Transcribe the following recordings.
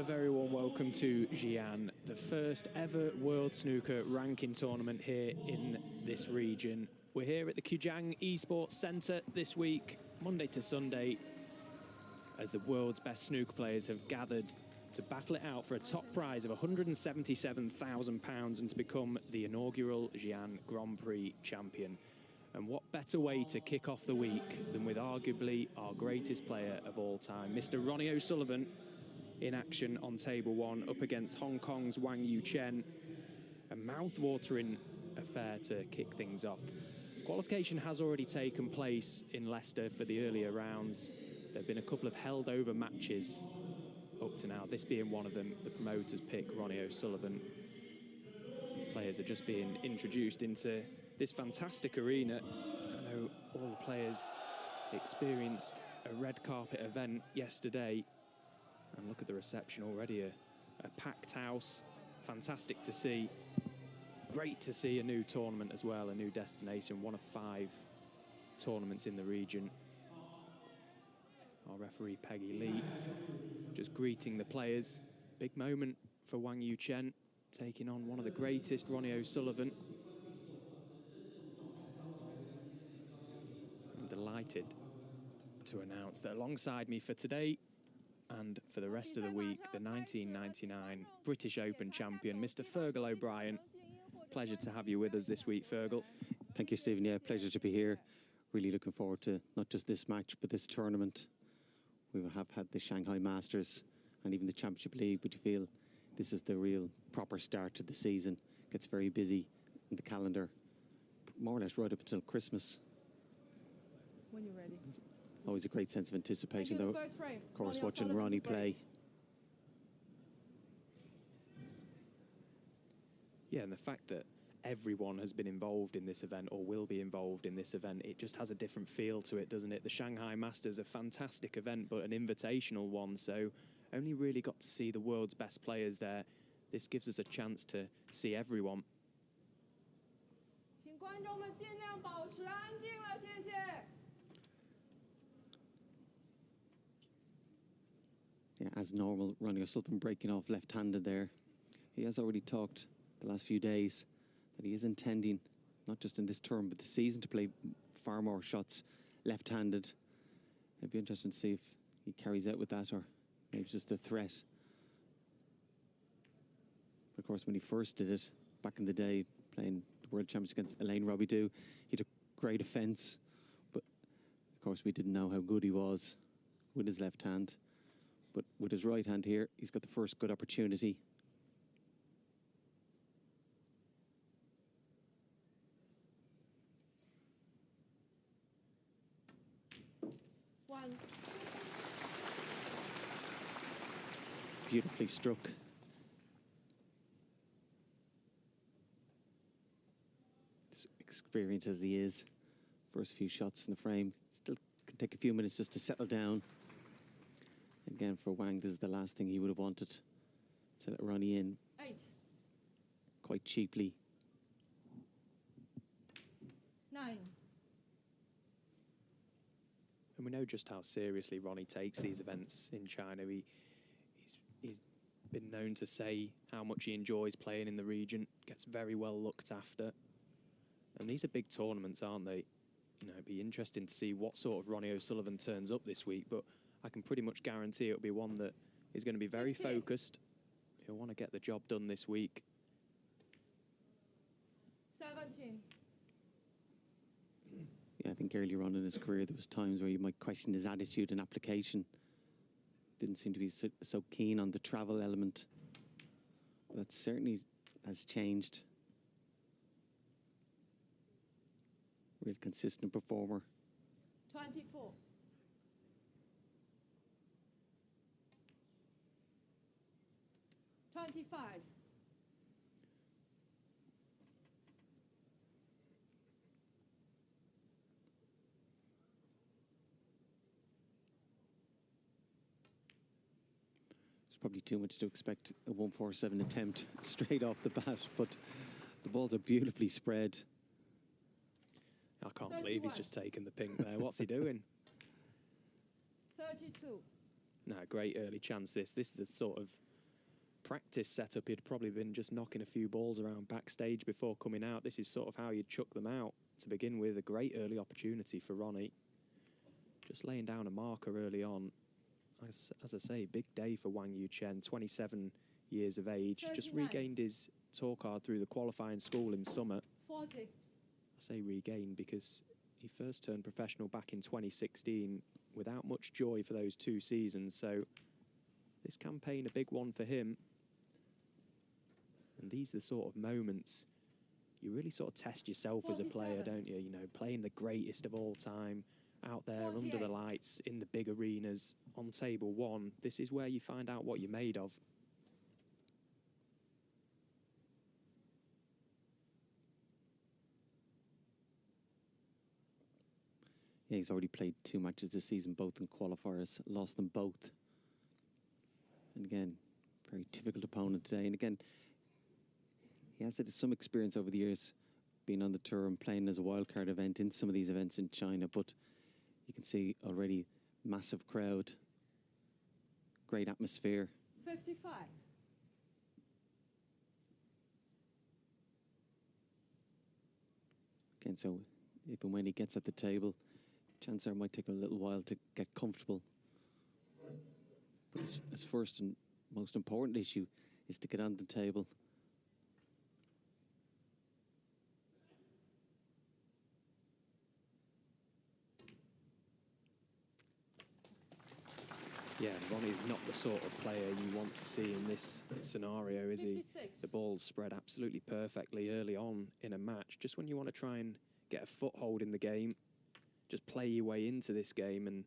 very warm welcome to Xi'an, the first ever World Snooker ranking tournament here in this region. We're here at the Qijiang Esports Centre this week, Monday to Sunday, as the world's best snooker players have gathered to battle it out for a top prize of £177,000 and to become the inaugural Xi'an Grand Prix champion. And what better way to kick off the week than with arguably our greatest player of all time, Mr. Ronnie O'Sullivan, in action on table one up against Hong Kong's Wang Yuchen. A mouth-watering affair to kick things off. Qualification has already taken place in Leicester for the earlier rounds. There have been a couple of held-over matches up to now, this being one of them. The promoters pick Ronnie O'Sullivan. Players are just being introduced into this fantastic arena. I know all the players experienced a red carpet event yesterday. And look at the reception already, a packed house, fantastic to see. Great to see a new tournament as well, a new destination, one of 5 tournaments in the region. Our referee, Peggy Lee, just greeting the players. Big moment for Wang Yuchen, taking on one of the greatest, Ronnie O'Sullivan. I'm delighted to announce that alongside me for today and for the rest of the week, the 1999 British Open champion, Mr. Fergal O'Brien. Pleasure to have you with us this week, Fergal. Thank you, Stephen. Yeah, pleasure to be here. Really looking forward to not just this match, but this tournament. We have had the Shanghai Masters and even the Championship League, but you feel this is the real proper start to the season. Gets very busy in the calendar, more or less right up until Christmas. When you're ready. Always a great sense of anticipation, though. Of course, watching Ronnie play. Yeah, and the fact that everyone has been involved in this event or will be involved in this event, it just has a different feel to it, doesn't it? The Shanghai Masters, a fantastic event, but an invitational one, so only really got to see the world's best players there. This gives us a chance to see everyone. Yeah, as normal, Ronnie O'Sullivan breaking off left-handed there. He has already talked the last few days that he is intending, not just in this term, but the season, to play far more shots left-handed. It'd be interesting to see if he carries out with that, or maybe it's just a threat. But of course, when he first did it, back in the day, playing the World Champions against Elaine Robidoux, he took great offence. But of course, we didn't know how good he was with his left hand. But with his right hand here, he's got the first good opportunity. Beautifully struck. As experienced as he is, first few shots in the frame, still can take a few minutes just to settle down. Again, for Wang, this is the last thing he would have wanted, to let Ronnie in 8. Quite cheaply. 9. And we know just how seriously Ronnie takes these events in China. He's been known to say how much he enjoys playing in the region, gets very well looked after. And these are big tournaments, aren't they? You know, it'd be interesting to see what sort of Ronnie O'Sullivan turns up this week, but I can pretty much guarantee it'll be one that is going to be very 16. focused. He'll want to get the job done this week. 17. Yeah, I think earlier on in his career, there was times where you might question his attitude and application. Didn't seem to be so keen on the travel element. But that certainly has changed. Real consistent performer. 24. 25. It's probably too much to expect a 147 attempt straight off the bat, but the balls are beautifully spread. I can't believe he's just taken the pink there. What's he doing? 32. No, great early chance this. This is the sort of practice setup, he'd probably been just knocking a few balls around backstage before coming out. This is sort of how you'd chuck them out to begin with. A great early opportunity for Ronnie. Just laying down a marker early on. As I say, big day for Wang Yuchen, 27 years of age. 39. Just regained his tour card through the qualifying school in summer. 40. I say regained because he first turned professional back in 2016 without much joy for those 2 seasons. So this campaign, a big one for him. And these are the sort of moments you really sort of test yourself as a player, 47. don't you? You know, playing the greatest of all time, out there under the 48. lights, in the big arenas, on table one. This is where you find out what you're made of. Yeah, he's already played 2 matches this season, both in qualifiers, lost them both. And again, very difficult opponent today. And again, he has had some experience over the years being on the tour and playing as a wildcard event in some of these events in China, but you can see already massive crowd, great atmosphere. 55. Again, so if and when he gets at the table, chances are it might take a little while to get comfortable. But his first and most important issue is to get on the table. Yeah, Ronnie's not the sort of player you want to see in this scenario, is he? 56. The ball's spread absolutely perfectly early on in a match. Just when you want to try and get a foothold in the game, just play your way into this game, and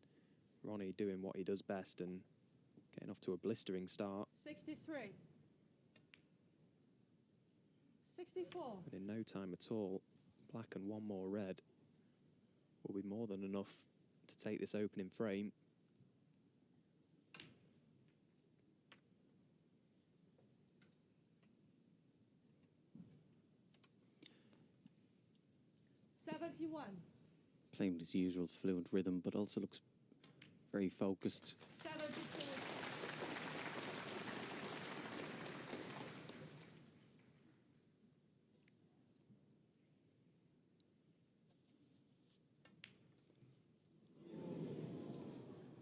Ronnie doing what he does best and getting off to a blistering start. 63. 64. And in no time at all, black and 1 more red will be more than enough to take this opening frame. Playing with his usual fluent rhythm, but also looks very focused. 72.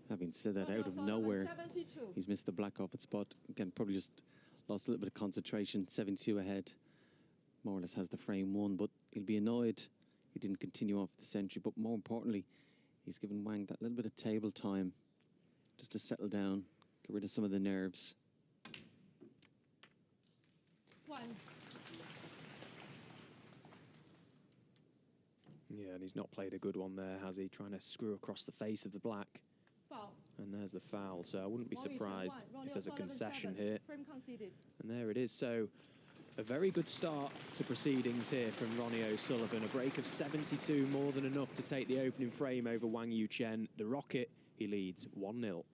Having said that, out of nowhere, he's missed the black off its spot. Again, probably just lost a little bit of concentration. 72 ahead, more or less has the frame won, but he'll be annoyed he didn't continue off the century. But more importantly, he's given Wang that little bit of table time just to settle down, get rid of some of the nerves. 1. Yeah, and he's not played a good one there, has he? Trying to screw across the face of the black. Foul. And there's the foul, so I wouldn't be Wang Yuchen, surprised 1. if there's a Ronnie concession 7. here. Frame conceded. And there it is. So a very good start to proceedings here from Ronnie O'Sullivan. A break of 72, more than enough to take the opening frame over Wang Yuchen. The Rocket, he leads 1-0.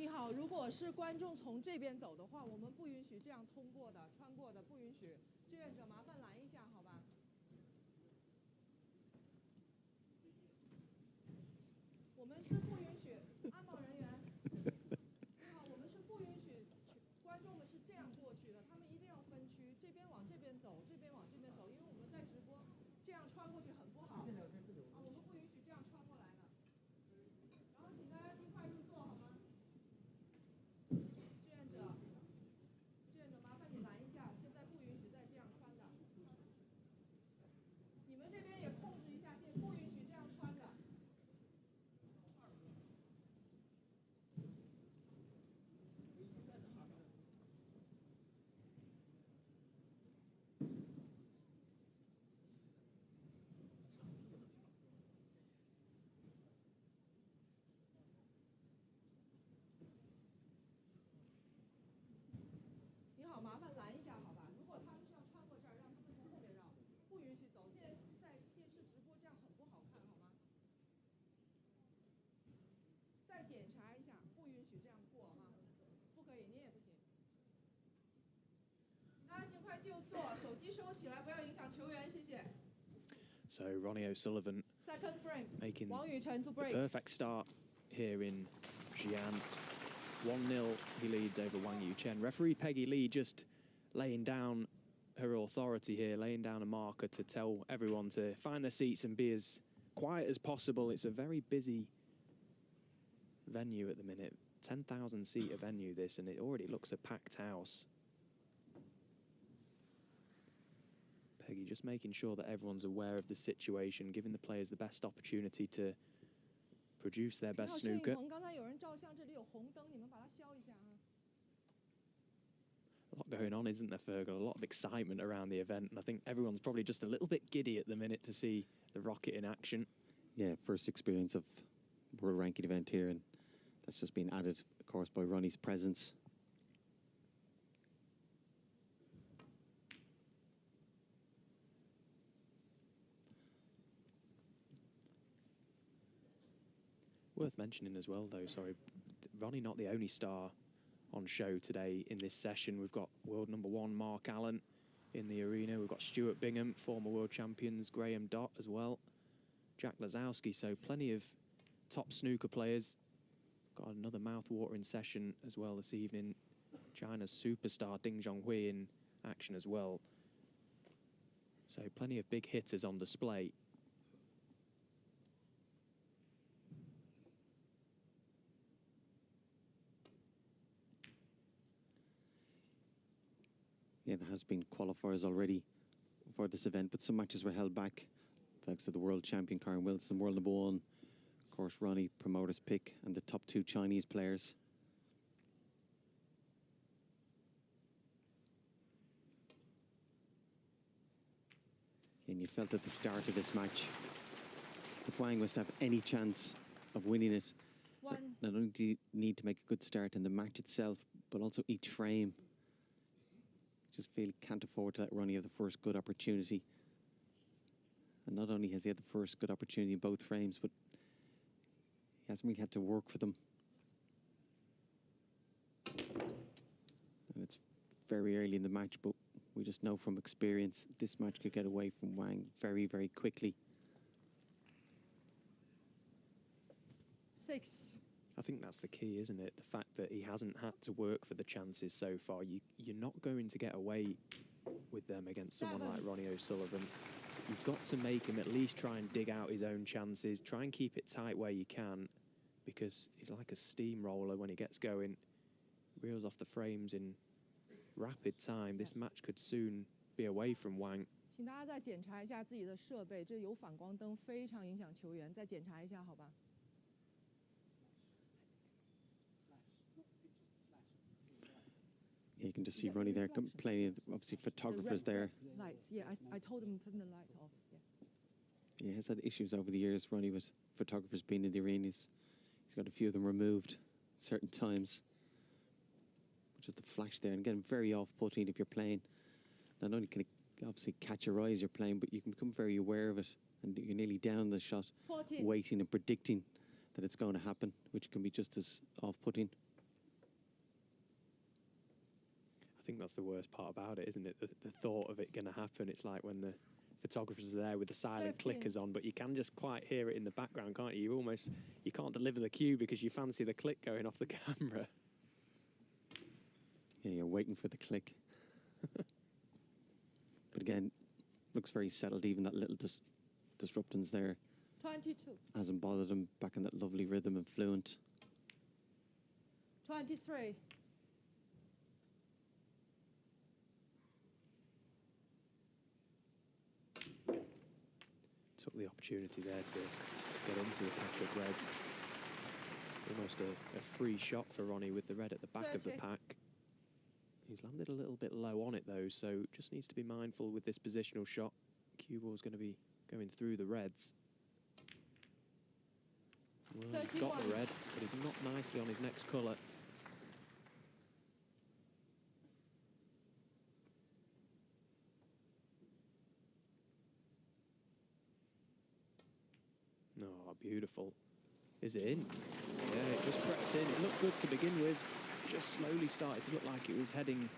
你好，如果是观众从这边走的话，我们不允许这样通过的、穿过的，不允许。志愿者麻烦拦一下，好吧？我们是不允许安保人员。你好，我们是不允许观众们是这样过去的，他们一定要分区，这边往这边走，这边往这边走，因为我们在直播。穿过去很不好，我们不允许这样穿过来的。然后请大家尽快入座好吗？志愿者，麻烦你拦一下，现在不允许再这样穿的。你们这边也控制一下，现在不允许这样穿的。你好，麻烦拦一下，好吧？如果他们是要穿过这儿，让他们从后面绕，不允许走。现在在电视直播，这样很不好看，好吗？再检查一下，不允许这样过哈，不可以，你也不行。大家尽快就坐，手机收起来，不要影响球员，谢谢。So Ronnie O'Sullivan Second frame, making Wang Yuchen to the break. perfect start here in Xi'an. 1-0 he leads over Wang Yuchen. Referee Peggy Lee just laying down her authority here, laying down a marker to tell everyone to find their seats and be as quiet as possible. It's a very busy venue at the minute. 10,000 seater venue this, and it already looks a packed house. Peggy just making sure that everyone's aware of the situation, giving the players the best opportunity to produce their best snooker. 刚才有人照相，这里有红灯，你们把它消一下啊。A lot going on, isn't there, Fergal? A lot of excitement around the event, and I think everyone's probably just a little bit giddy at the minute to see the rocket in action. Yeah, first experience of world ranking event here, and that's just been added, of course, by Ronnie's presence. Worth mentioning as well, though, sorry, Ronnie not the only star on show today in this session. We've got world number 1 Mark Allen in the arena. We've got Stuart Bingham, former world champions, Graham Dott as well, Jack Lazowski, so plenty of top snooker players. Got another mouth-watering session as well this evening. China's superstar Ding Zhonghui in action as well. So plenty of big hitters on display. Yeah, there has been qualifiers already for this event, but some matches were held back. Thanks to the world champion Karen Wilson, world number 1. Of course, Ronnie, promoter's pick, and the top 2 Chinese players. And you felt at the start of this match, if Wang was to have any chance of winning it, not only do you need to make a good start in the match itself, but also each frame. Just feel can't afford to let Ronnie have the first good opportunity. And not only has he had the first good opportunity in both frames, but he hasn't really had to work for them. And it's very early in the match, but we just know from experience this match could get away from Wang very, very quickly. 6. I think that's the key, isn't it? The fact that he hasn't had to work for the chances so far. You're not going to get away with them against someone like Ronnie O'Sullivan. You've got to make him at least try and dig out his own chances, try and keep it tight where you can, because he's like a steamroller when he gets going. Reels off the frames in rapid time. This match could soon be away from Wang. 请大家再检查一下自己的设备，这有反光灯，非常影响球员，再检查一下好吧？ Yeah, you can just see Ronnie there, plenty of obviously photographers there. Lights, yeah, I told him to turn the lights off. Yeah. Yeah, he's had issues over the years, Ronnie, with photographers being in the arena. He's got a few of them removed at certain times. Which is the flash there, and again, very off-putting if you're playing. Not only can it obviously catch your eye as you're playing, but you can become very aware of it, and you're nearly down the shot, 14. waiting and predicting that it's going to happen, which can be just as off-putting. I think that's the worst part about it, isn't it? The thought of it going to happen. It's like when the photographers are there with the silent 15. clickers on, but you can just quite hear it in the background, can't you? You can't deliver the cue because you fancy the click going off the camera. Yeah, you're waiting for the click. But again, looks very settled, even that little just disruptions there. 22. Hasn't bothered him, back in that lovely rhythm and fluent. 23. Took the opportunity there to get into the pack of reds. Almost a free shot for Ronnie with the red at the back of the pack. He's landed a little bit low on it though, so just needs to be mindful with this positional shot. Cue ball's going to be going through the reds. Well, he's got the red, but he's not nicely on his next colour. Oh, beautiful. Is it in? Yeah, it just crept in. It looked good to begin with. Just slowly started to look like it was heading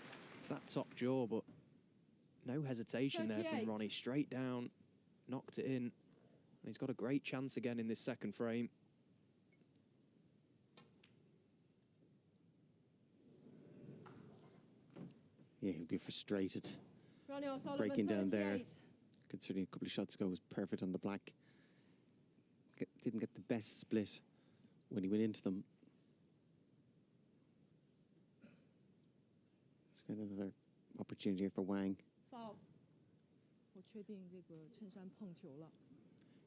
to that top jaw, but no hesitation 38. there from Ronnie. Straight down, knocked it in. And he's got a great chance again in this second frame. Yeah, he'll be frustrated. Ronnie O'Sullivan, Breaking down 38. there, considering a couple of shots ago was perfect on the black. Didn't get the best split when he went into them. Let's get another opportunity here for Wang. Foul. 我确定这个衬衫碰球了，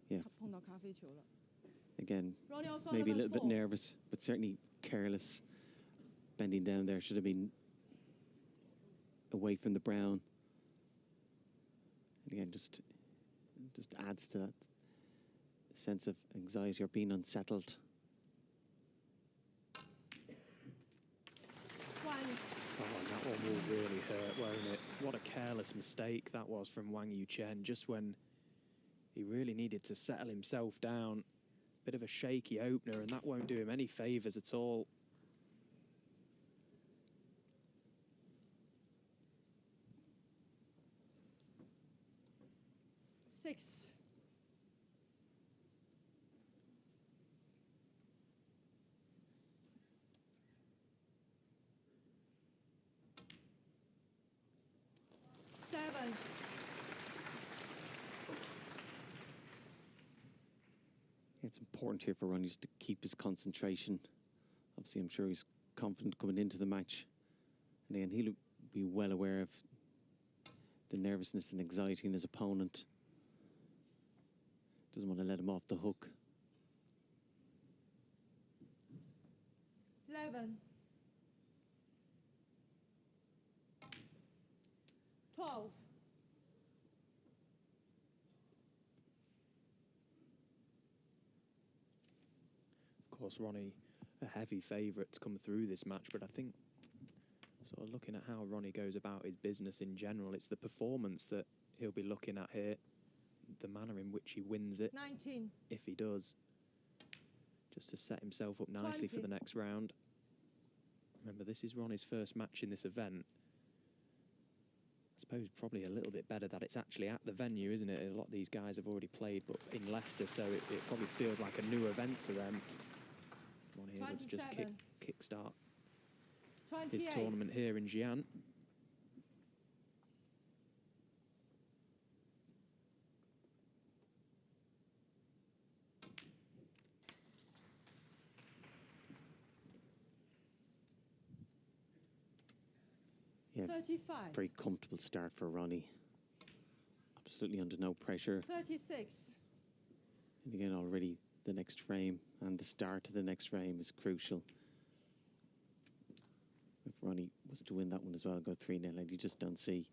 Yeah, 碰到咖啡球了。 again, Ronnie O'Sullivan, maybe a little bit 4. nervous, but certainly careless. Bending down there, should have been away from the brown. And again, just adds to that sense of anxiety or being unsettled. 1. Oh, and that one will really hurt, won't it? What a careless mistake that was from Wang Yuchen, just when he really needed to settle himself down. Bit of a shaky opener, and that won't do him any favours at all. Six. Seven. It's important here for Ronnie to keep his concentration. Obviously, I'm sure he's confident coming into the match. And again, he'll be well aware of the nervousness and anxiety in his opponent. Doesn't want to let him off the hook. 11. 12. Of course, Ronnie, a heavy favourite to come through this match, but I think, sort of looking at how Ronnie goes about his business in general, it's the performance that he'll be looking at here, the manner in which he wins it, 19. if he does, just to set himself up nicely 20. for the next round. Remember, this is Ronnie's first match in this event. I suppose probably a little bit better that it's actually at the venue, isn't it? A lot of these guys have already played, but in Leicester, so it probably feels like a new event to them. Ronnie able to just 27. kickstart 28. his tournament here in Xi'an. Yeah, 35. very comfortable start for Ronnie. Absolutely under no pressure. 36. And again, already the next frame and the start of the next frame is crucial. If Ronnie was to win that one as well, go 3-0, and you just don't see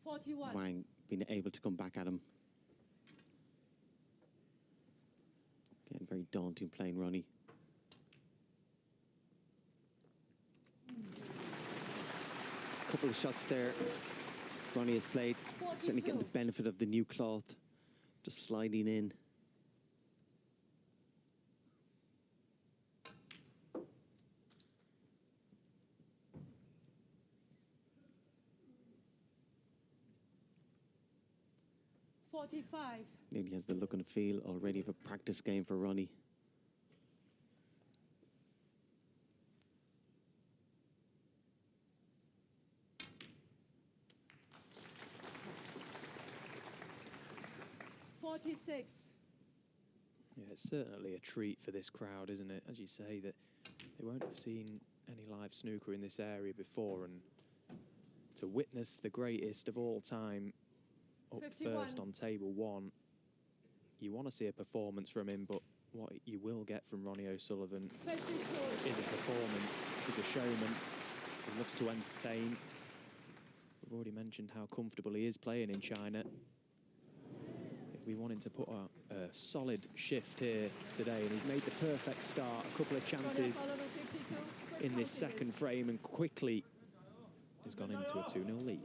41. Wang being able to come back at him. Again, very daunting playing Ronnie. Couple of shots there Ronnie has played. Certainly getting the 42. benefit of the new cloth. Just sliding in. Maybe has the look and feel already of a practice game for Ronnie. 46. Yeah, it's certainly a treat for this crowd, isn't it? As you say, that they won't have seen any live snooker in this area before, and to witness the greatest of all time up 51. first on table one, you want to see a performance from him, but what you will get from Ronnie O'Sullivan 52. is a performance. He's a showman. He loves to entertain. We've already mentioned how comfortable he is playing in China. We wanted to put a solid shift here today, and he's made the perfect start. A couple of chances Sullivan 52. Quick in this counting it. second frame, and quickly has gone into a 2-0 lead.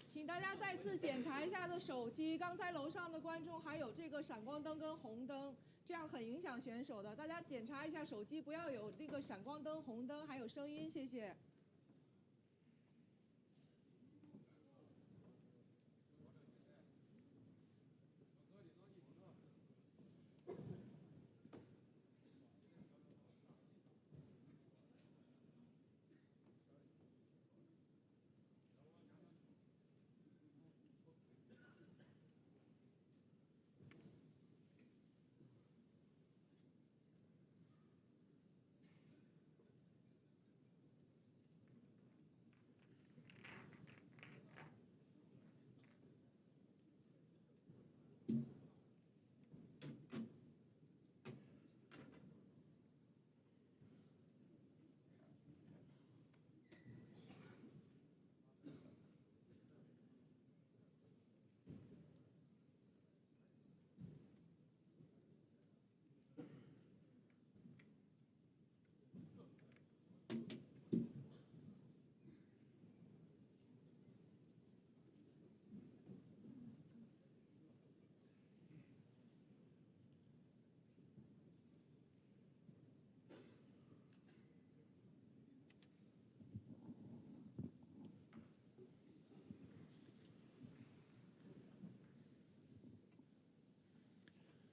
请大家再次检查一下的手机，刚才楼上的观众还有这个闪光灯跟红灯，这样很影响选手的。大家检查一下手机，不要有那个闪光灯、红灯，还有声音，谢谢。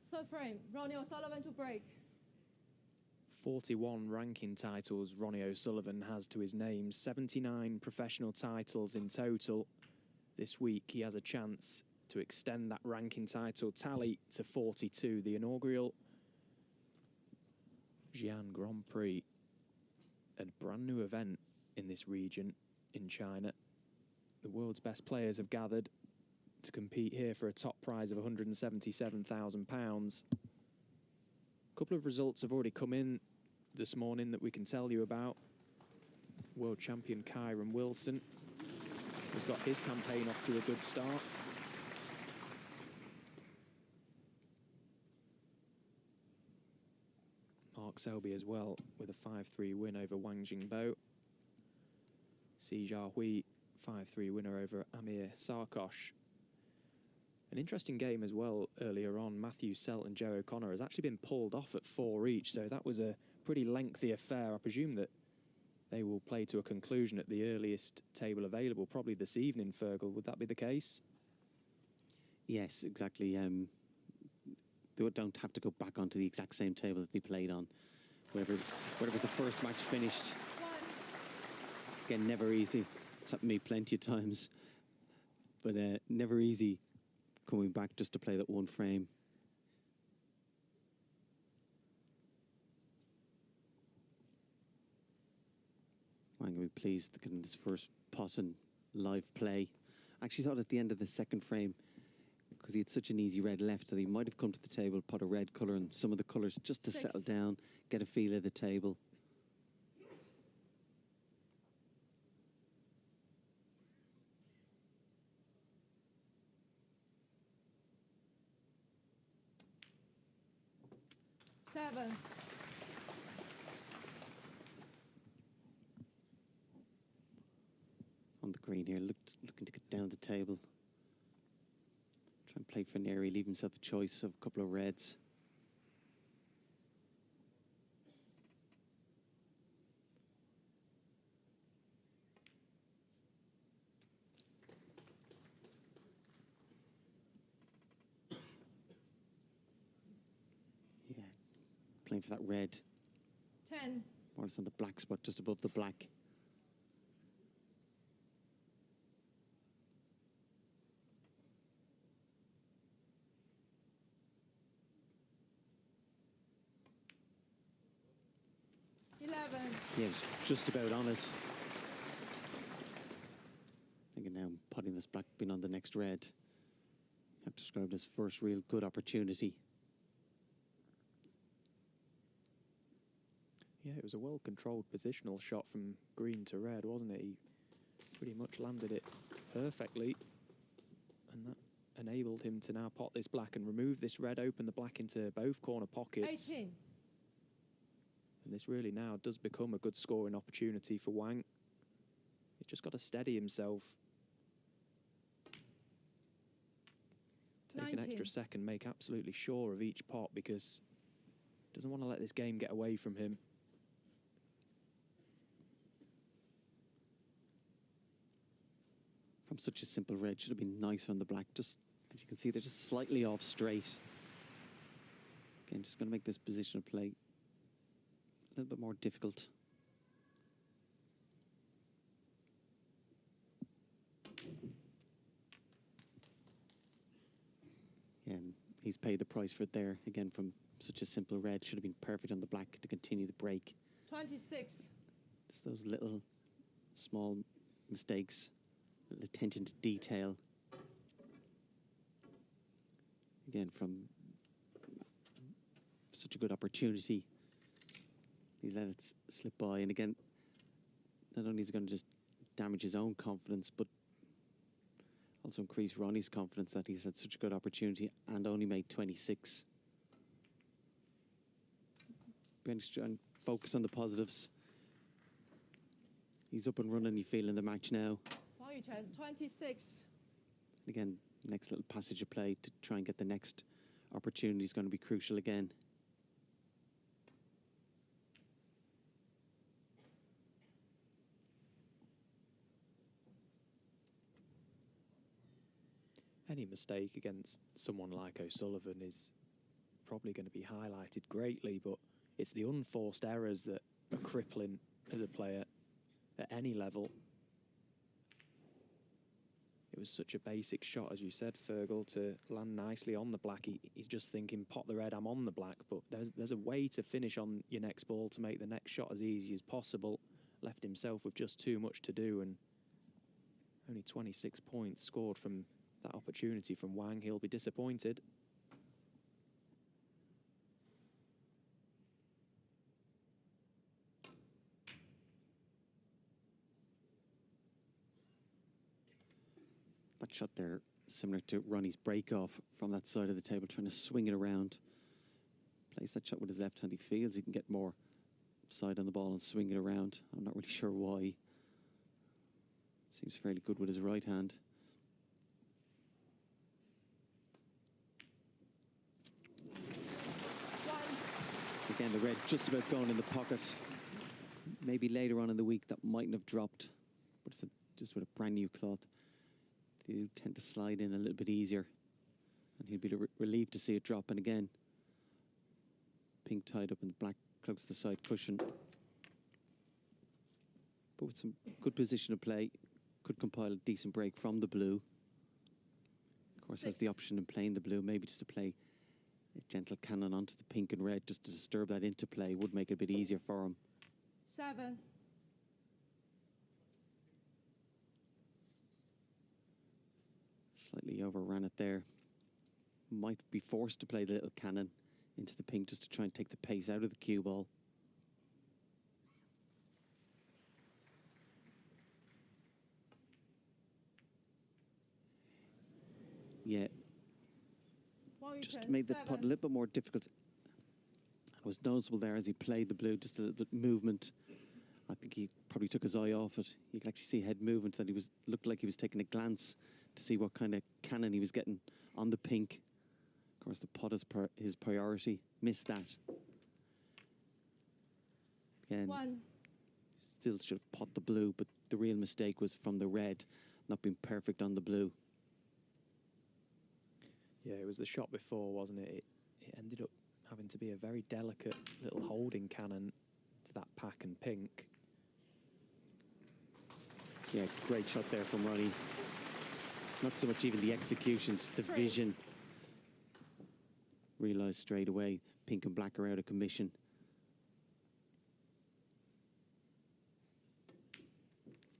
Third frame, Ronnie O'Sullivan to break. 41 ranking titles Ronnie O'Sullivan has to his name, 79 professional titles in total. This week he has a chance to extend that ranking title tally to 42, the inaugural Xi'an Grand Prix, a brand new event in this region in China. The world's best players have gathered to compete here for a top prize of £177,000. A couple of results have already come in this morning that we can tell you about. World champion Kyron Wilson has got his campaign off to a good start. Mark Selby as well with a 5-3 win over Wang Jingbo. Si Jiahui, 5-3 winner over Amir Sarkosh. An interesting game as well earlier on. Matthew Selt and Joe O'Connor has actually been pulled off at 4 each, so that was a pretty lengthy affair. I presume that they will play to a conclusion at the earliest table available, probably this evening, Fergal. Would that be the case? Yes, exactly. They don't have to go back onto the exact same table that they played on. Whatever was the first match finished. Again, never easy. It's happened to me plenty of times. But never easy coming back just to play that one frame. I'm going to be pleased to get in this first pot and live play. I actually thought at the end of the second frame, because he had such an easy red left, that he might have come to the table, put a red colour and some of the colours just to settle down, get a feel of the table. Seven. On the green here, looking to get down the table. Try and play for an area, leave himself a choice of a couple of reds. Yeah, playing for that red. 10. More or less on the black spot, just above the black. Yeah, it's just about on it. Thinking now, putting this black being on the next red. I've described as first real good opportunity. Yeah, it was a well-controlled positional shot from green to red, wasn't it? He pretty much landed it perfectly. And that enabled him to now pot this black and remove this red, open the black into both corner pockets. 18. And this really now does become a good scoring opportunity for Wang. He's just got to steady himself. Take 19. an extra second, make absolutely sure of each pot because he doesn't want to let this game get away from him. From such a simple red, should have been nice from the black. Just, as you can see, they're just slightly off straight. Again, just going to make this position of play a little bit more difficult. Yeah, and he's paid the price for it there. Again, from such a simple red, should have been perfect on the black to continue the break. 26. Just those little small mistakes, little attention to detail. Again, from such a good opportunity, he's let it slip by. And again, not only is it going to just damage his own confidence, but also increase Ronnie's confidence that he's had such a good opportunity and only made 26. Going to try and focus on the positives. He's up and running, you feel, in the match now. Wang Yuchen, 26. Again, next little passage of play to try and get the next opportunity is going to be crucial again. Any mistake against someone like O'Sullivan is probably going to be highlighted greatly, but it's the unforced errors that are crippling as a player at any level. It was such a basic shot, as you said, Fergal, to land nicely on the black. He's just thinking, pot the red, I'm on the black, but there's a way to finish on your next ball to make the next shot as easy as possible. Left himself with just too much to do, and only 26 points scored from that opportunity from Wang. He'll be disappointed. That shot there, similar to Ronnie's break-off from that side of the table, trying to swing it around. Plays that shot with his left hand. He feels he can get more side on the ball and swing it around. I'm not really sure why. Seems fairly good with his right hand. Again, the red just about going in the pocket. Maybe later on in the week that mightn't have dropped, but it's just with a brand new cloth. They do tend to slide in a little bit easier, and he'll be relieved to see it drop. And again, pink tied up and black close to the side cushion. But with some good position of play, could compile a decent break from the blue. Of course, has the option in playing the blue, maybe just to play a gentle cannon onto the pink and red, just to disturb that interplay would make it a bit easier for him. 7. Slightly overran it there. Might be forced to play the little cannon into the pink just to try and take the pace out of the cue ball. Yeah. Just made the putt a little bit more difficult. It was noticeable there as he played the blue, just a little bit movement. I think he probably took his eye off it. You could actually see head movement, that he looked like he was taking a glance to see what kind of cannon he was getting on the pink. Of course, the putt is his priority. Missed that. Again, still should have pot the blue, but the real mistake was from the red, not being perfect on the blue. Yeah, it was the shot before, wasn't it? It ended up having to be a very delicate little holding cannon to that pack and pink. Yeah, great shot there from Ronnie. Not so much even the execution, just the vision. Realised straight away, pink and black are out of commission.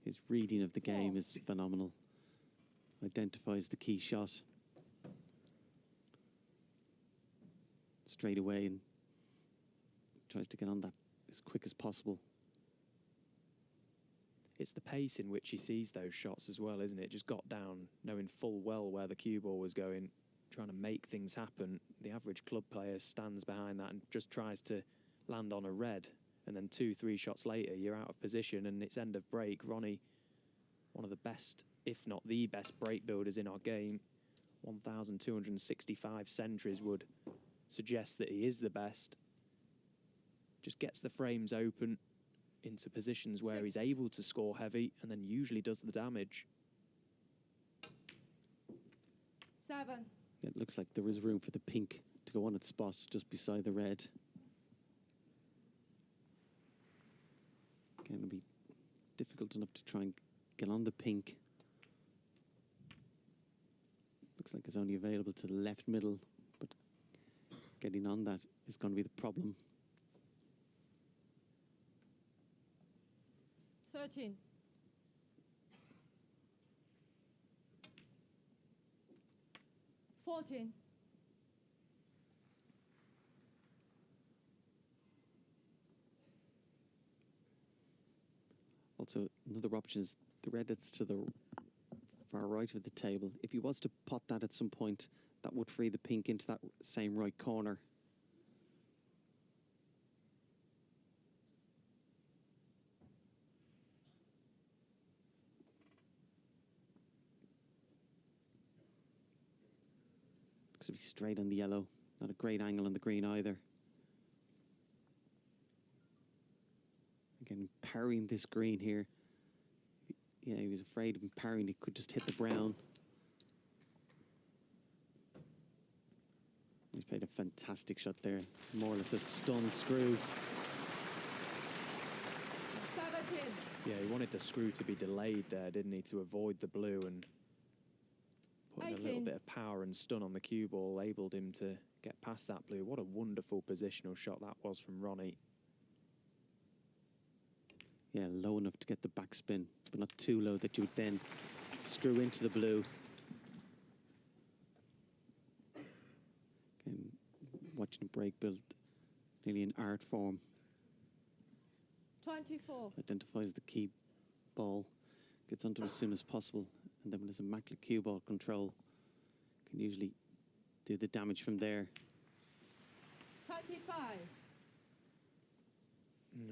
His reading of the game is phenomenal. Identifies the key shot straight away and tries to get on that as quick as possible. It's the pace in which he sees those shots as well, isn't it? Just got down, knowing full well where the cue ball was going, trying to make things happen. The average club player stands behind that and just tries to land on a red. And then 2-3 shots later, you're out of position and it's end of break. Ronnie, one of the best, if not the best break builders in our game. 1,265 centuries would suggest that he is the best. Just gets the frames open into positions where he's able to score heavy and then usually does the damage. 7. It looks like there is room for the pink to go on its spot just beside the red. Again, it'll be difficult enough to try and get on the pink. Looks like it's only available to the left middle, but getting on that is going to be the problem. 13. Also, another option is the red that's to the far right of the table. If he was to pot that at some point, that would free the pink into that same right corner. Looks to be straight on the yellow. Not a great angle on the green either. Again, parrying this green here. Yeah, he was afraid of parrying. He could just hit the brown. He's played a fantastic shot there. More or less a stun screw. 17. Yeah, he wanted the screw to be delayed there, didn't he, to avoid the blue, and putting 18. a little bit of power and stun on the cue ball enabled him to get past that blue. What a wonderful positional shot that was from Ronnie. Yeah, low enough to get the backspin, but not too low that you would then screw into the blue. Again, watching a break build, nearly an art form. 24. Identifies the key ball, gets onto it as soon as possible, and then when there's immaculate cue ball control, can usually do the damage from there. 25.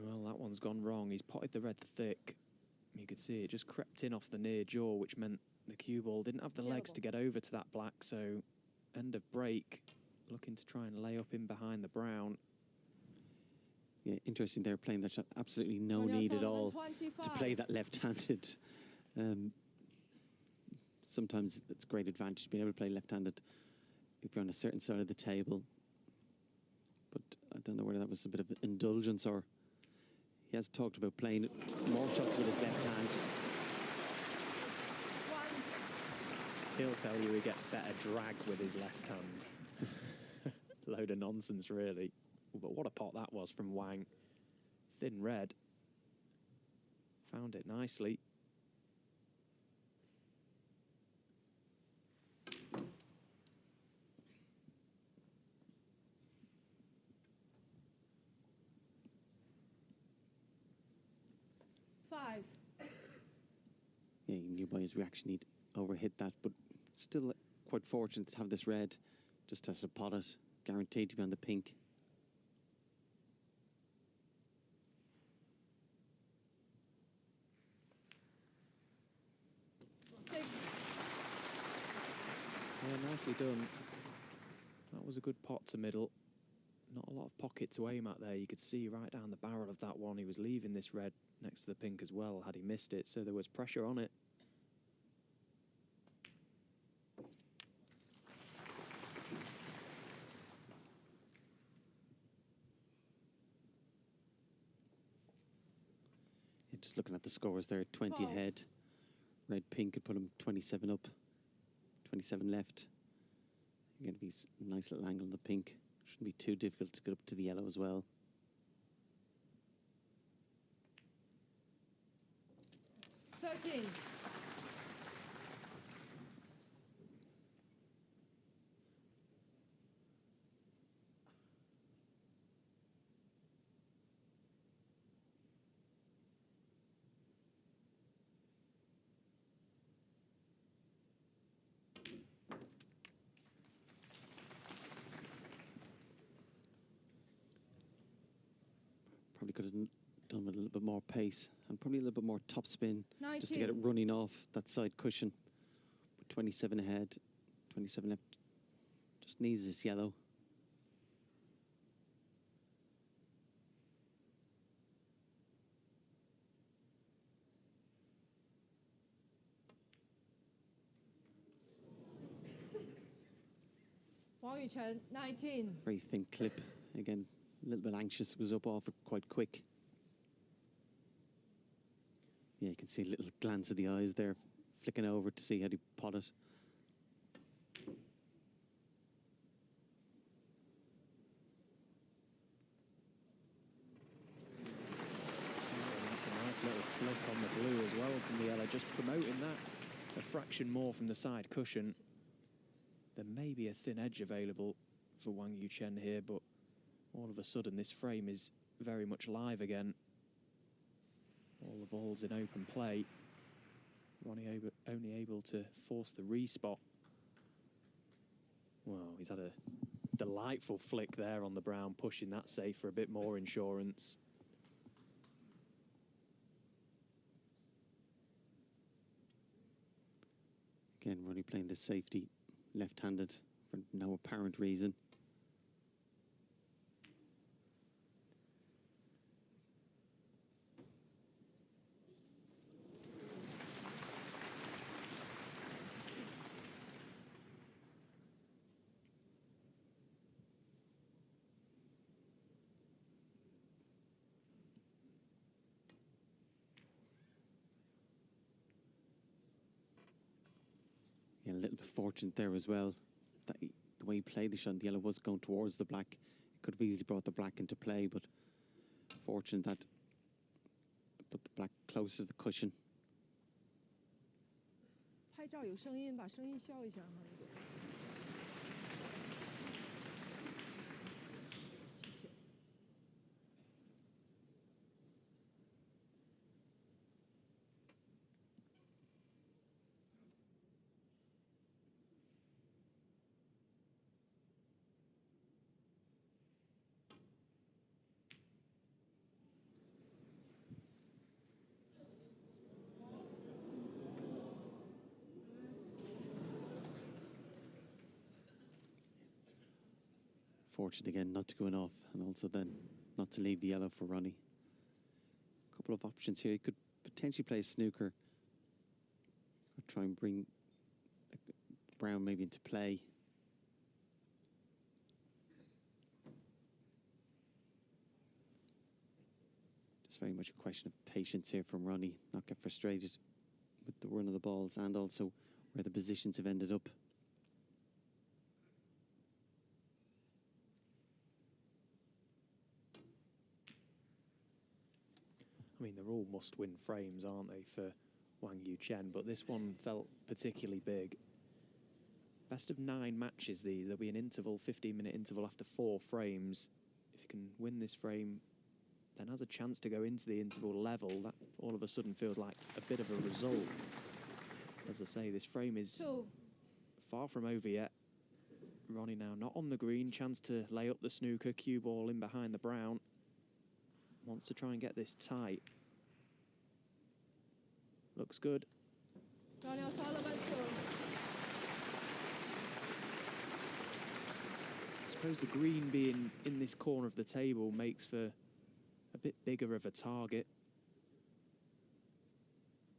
Well, that one's gone wrong. He's potted the red thick. You could see it just crept in off the near jaw, which meant the cue ball didn't have the legs to get over to that black, so end of break, looking to try and lay up in behind the brown. Yeah, interesting they're playing that shot. Absolutely no need at all to play that left-handed. Sometimes it's a great advantage being able to play left-handed if you're on a certain side of the table. But I don't know whether that was a bit of indulgence or he has talked about playing more shots with his left hand. He'll tell you he gets better drag with his left hand. Load of nonsense, really. But what a pot that was from Wang. Thin red. Found it nicely. Yeah, you knew by his reaction he'd overhit that, but still quite fortunate to have this red. Just has to pot it, guaranteed to be on the pink. Six. Yeah, nicely done. That was a good pot to middle. Not a lot of pocket to aim at there. You could see right down the barrel of that one. He was leaving this red next to the pink as well, had he missed it, so there was pressure on it. Yeah, just looking at the scores there, 20 12. ahead. Red pink could put him 27 up, 27 left. Again, it'd be a nice little angle on the pink. Shouldn't be too difficult to get up to the yellow as well. 30. 13. Probably could have done with a little bit more pace and probably a little bit more topspin 19. just to get it running off that side cushion. With 27 ahead, 27 left. Just needs this yellow. Wang Yuchen, 19. Very thin clip. Again, a little bit anxious. Was up off it quite quick. Yeah, you can see a little glance of the eyes there, flicking over to see how to pot it. That's a nice little flick on the blue as well from the yellow, just promoting that a fraction more from the side cushion. There may be a thin edge available for Wang Yuchen here, but all of a sudden this frame is very much live again. All the balls in open play. Ronnie only able to force the respot. Well, he's had a delightful flick there on the brown, pushing that safe for a bit more insurance. Again, Ronnie playing the safety left-handed for no apparent reason. Yeah, a little bit fortunate there as well. That the way he played the shot, the yellow was going towards the black. It could have easily brought the black into play, but fortunate that put the black closer to the cushion. 拍照有声音，把声音消一下嘛。谢谢。Fortunate again not to go off, and also then not to leave the yellow for Ronnie. A couple of options here. He could potentially play a snooker or try and bring the brown maybe into play. Just very much a question of patience here from Ronnie, not get frustrated with the run of the balls and also where the positions have ended up. I mean, they're all must-win frames, aren't they, for Wang Yuchen? But this one felt particularly big. Best of 9 matches, these. There'll be an interval, 15-minute interval after 4 frames. If you can win this frame, then has a chance to go into the interval level. That all of a sudden feels like a bit of a result. As I say, this frame is far from over yet. Ronnie now not on the green. Chance to lay up the snooker. Cue ball in behind the brown. Wants to try and get this tight. Looks good. Ronnie O'Sullivan, 2. I suppose the green being in this corner of the table makes for a bit bigger of a target.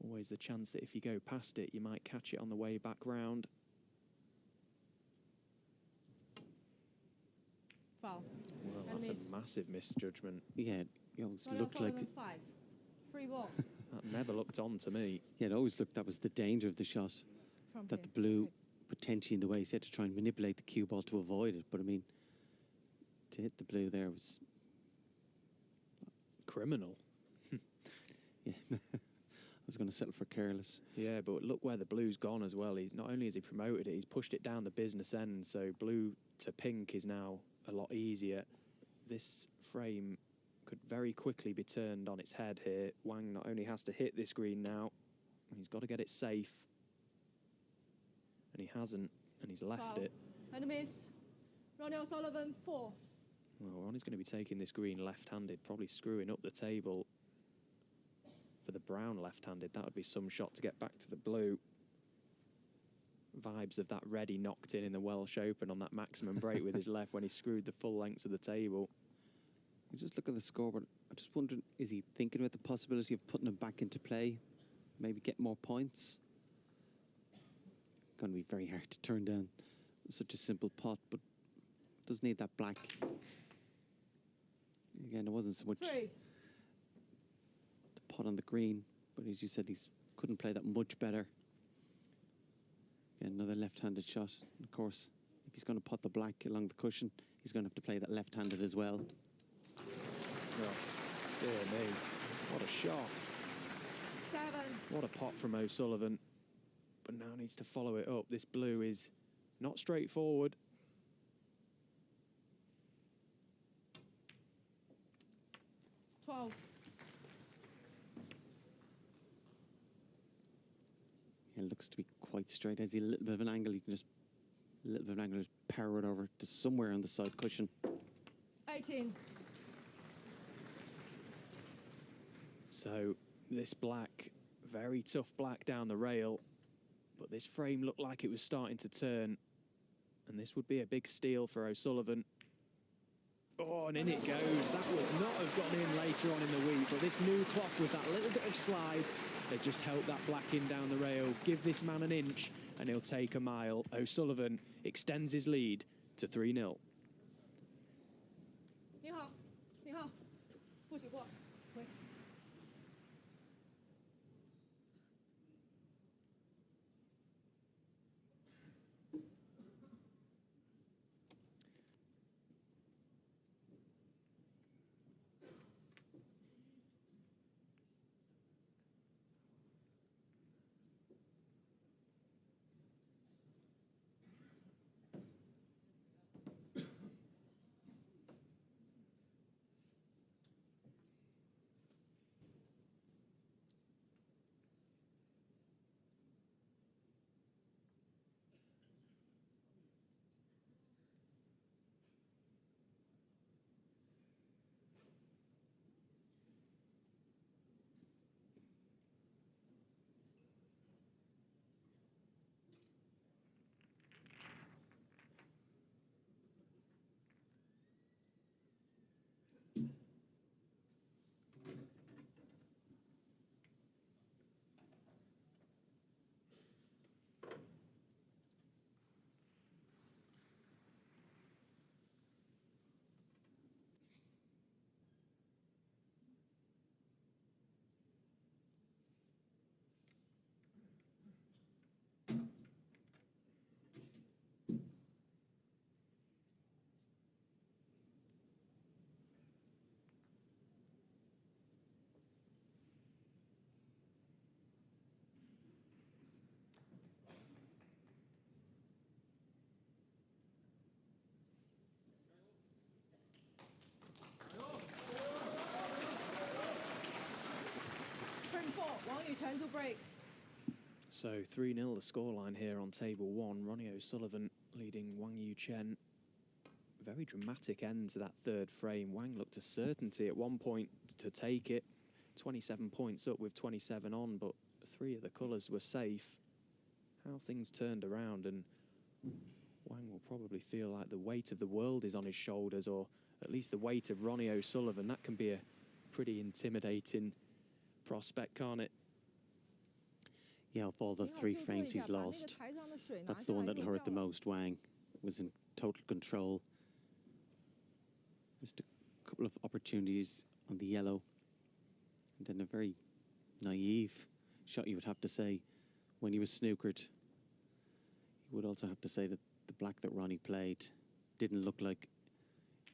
Always the chance that if you go past it, you might catch it on the way back round. Foul. Well, that's a massive misjudgment. Yeah, it always Ronnie looked like... O'Sullivan, 5. Free ball. That never looked on to me. Yeah, it always looked that was the danger of the shot. From That pin. the blue potentially in the way. He had to try and manipulate the cue ball to avoid it. But I mean, to hit the blue there was... Criminal. Yeah. was going to settle for careless. Yeah, but look where the blue's gone as well. He not only has he promoted it, he's pushed it down the business end. So blue to pink is now a lot easier. This frame could very quickly be turned on its head here. Wang not only has to hit this green now, he's got to get it safe. And he hasn't, and he's left Foul. it. And a miss. Ronnie O'Sullivan, 4. Well, Ronnie's going to be taking this green left-handed, probably screwing up the table for the brown left-handed. That would be some shot to get back to the blue. Vibes of that red he knocked in the Welsh Open on that maximum break with his left when he screwed the full lengths of the table. You just look at the scoreboard. I'm just wondering, is he thinking about the possibility of putting him back into play? Maybe get more points? Going to be very hard to turn down such a simple pot, but does need that black. Again, it wasn't so much 3. the pot on the green, but as you said, he couldn't play that much better. Again, another left-handed shot. And of course, if he's going to pot the black along the cushion, he's going to have to play that left-handed as well. Oh, dear me. What a shot. 7. What a pot from O'Sullivan. But now needs to follow it up. This blue is not straightforward. $12. It looks to be quite straight. Has he a little bit of an angle? You can just power it over to somewhere on the side cushion. 18. So this black, very tough black down the rail, but this frame looked like it was starting to turn, and this would be a big steal for O'Sullivan. Oh, and in it goes. That would not have gotten in later on in the week, but this new cloth with that little bit of slide has just helped that black in down the rail. Give this man an inch, and he'll take a mile. O'Sullivan extends his lead to 3-0. 你好，你好，不许过，回。Wang Yuchen to break. So 3-0 the scoreline here on table 1. Ronnie O'Sullivan leading Wang Yuchen. Very dramatic end to that third frame. Wang looked a certainty at one point to take it. 27 points up with 27 on, but 3 of the colours were safe. How things turned around, and Wang will probably feel like the weight of the world is on his shoulders, or at least the weight of Ronnie O'Sullivan. That can be a pretty intimidating prospect, can't it? Yeah, of all the 3 frames he's lost, that's the one that hurt the most. Wang was in total control. Just a couple of opportunities on the yellow, and then a very naive shot, you would have to say, when he was snookered. You would also have to say that the black that Ronnie played didn't look like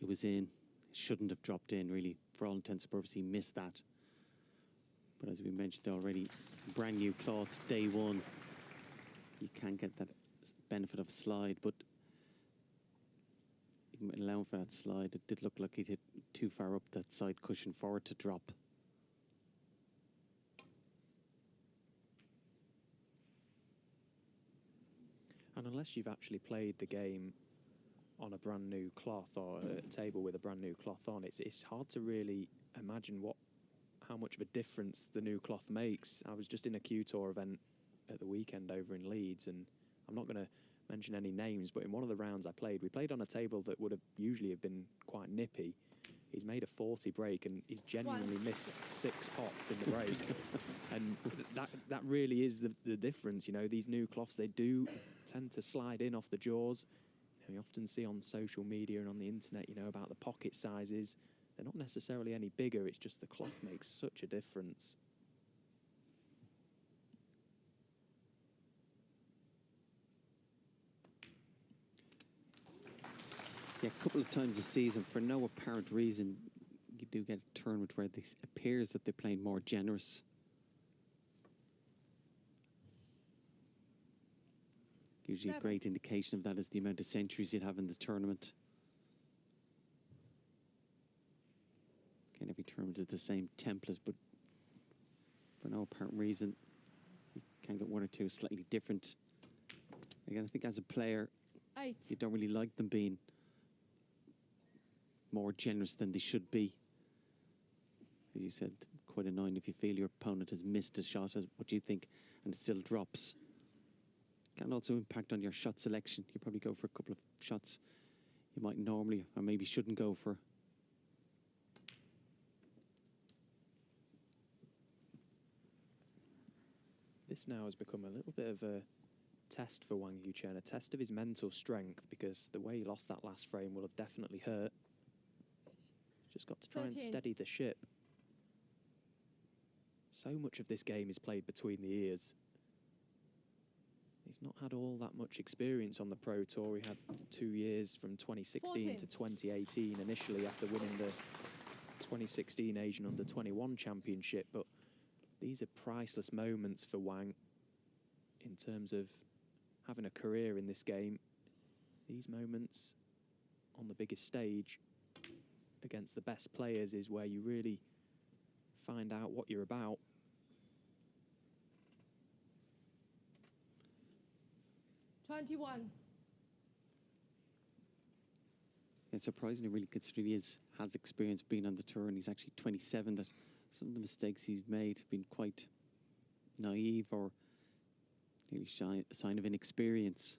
it was in. It shouldn't have dropped in, really. For all intents and purposes, he missed that. But as we mentioned already, brand new cloth, day one. You can get that benefit of slide, but even allowing for that slide, it did look like he'd hit too far up that side cushion for it to drop. And unless you've actually played the game on a brand new cloth or a table with a brand new cloth on, it's hard to really imagine how much of a difference the new cloth makes. I was just in a Q-Tour event at the weekend over in Leeds, and I'm not going to mention any names, but in one of the rounds we played on a table that would have usually have been quite nippy. He's made a 40 break, and he's genuinely missed 6 pots in the break. And that really is the difference. You know, these new cloths, they do tend to slide in off the jaws. You often see on social media and on the internet, about the pocket sizes. They're not necessarily any bigger, it's just the cloth makes such a difference. Yeah, a couple of times a season, for no apparent reason, you do get a tournament where it appears that they're playing more generous. Usually a great indication of that is the amount of centuries you'd have in the tournament. Again, every tournament is the same template, but for no apparent reason, you can get 1 or 2 slightly different. Again, I think as a player, you don't really like them being more generous than they should be. As you said, quite annoying if you feel your opponent has missed a shot as what you think and it still drops. Can also impact on your shot selection. You probably go for a couple of shots you might normally or maybe shouldn't go for. This now has become a little bit of a test for Wang Yuchen, a test of his mental strength, because the way he lost that last frame will have definitely hurt. Just got to try and steady the ship. So much of this game is played between the ears. He's not had all that much experience on the Pro Tour. He had 2 years from 2016 to 2018 initially after winning the 2016 Asian Under-21 Championship. But these are priceless moments for Wang in terms of having a career in this game. These moments on the biggest stage against the best players is where you really find out what you're about. It's surprisingly, really, considering he has experience being on the tour, and he's actually 27, that some of the mistakes he's made have been quite naive or maybe a sign of inexperience.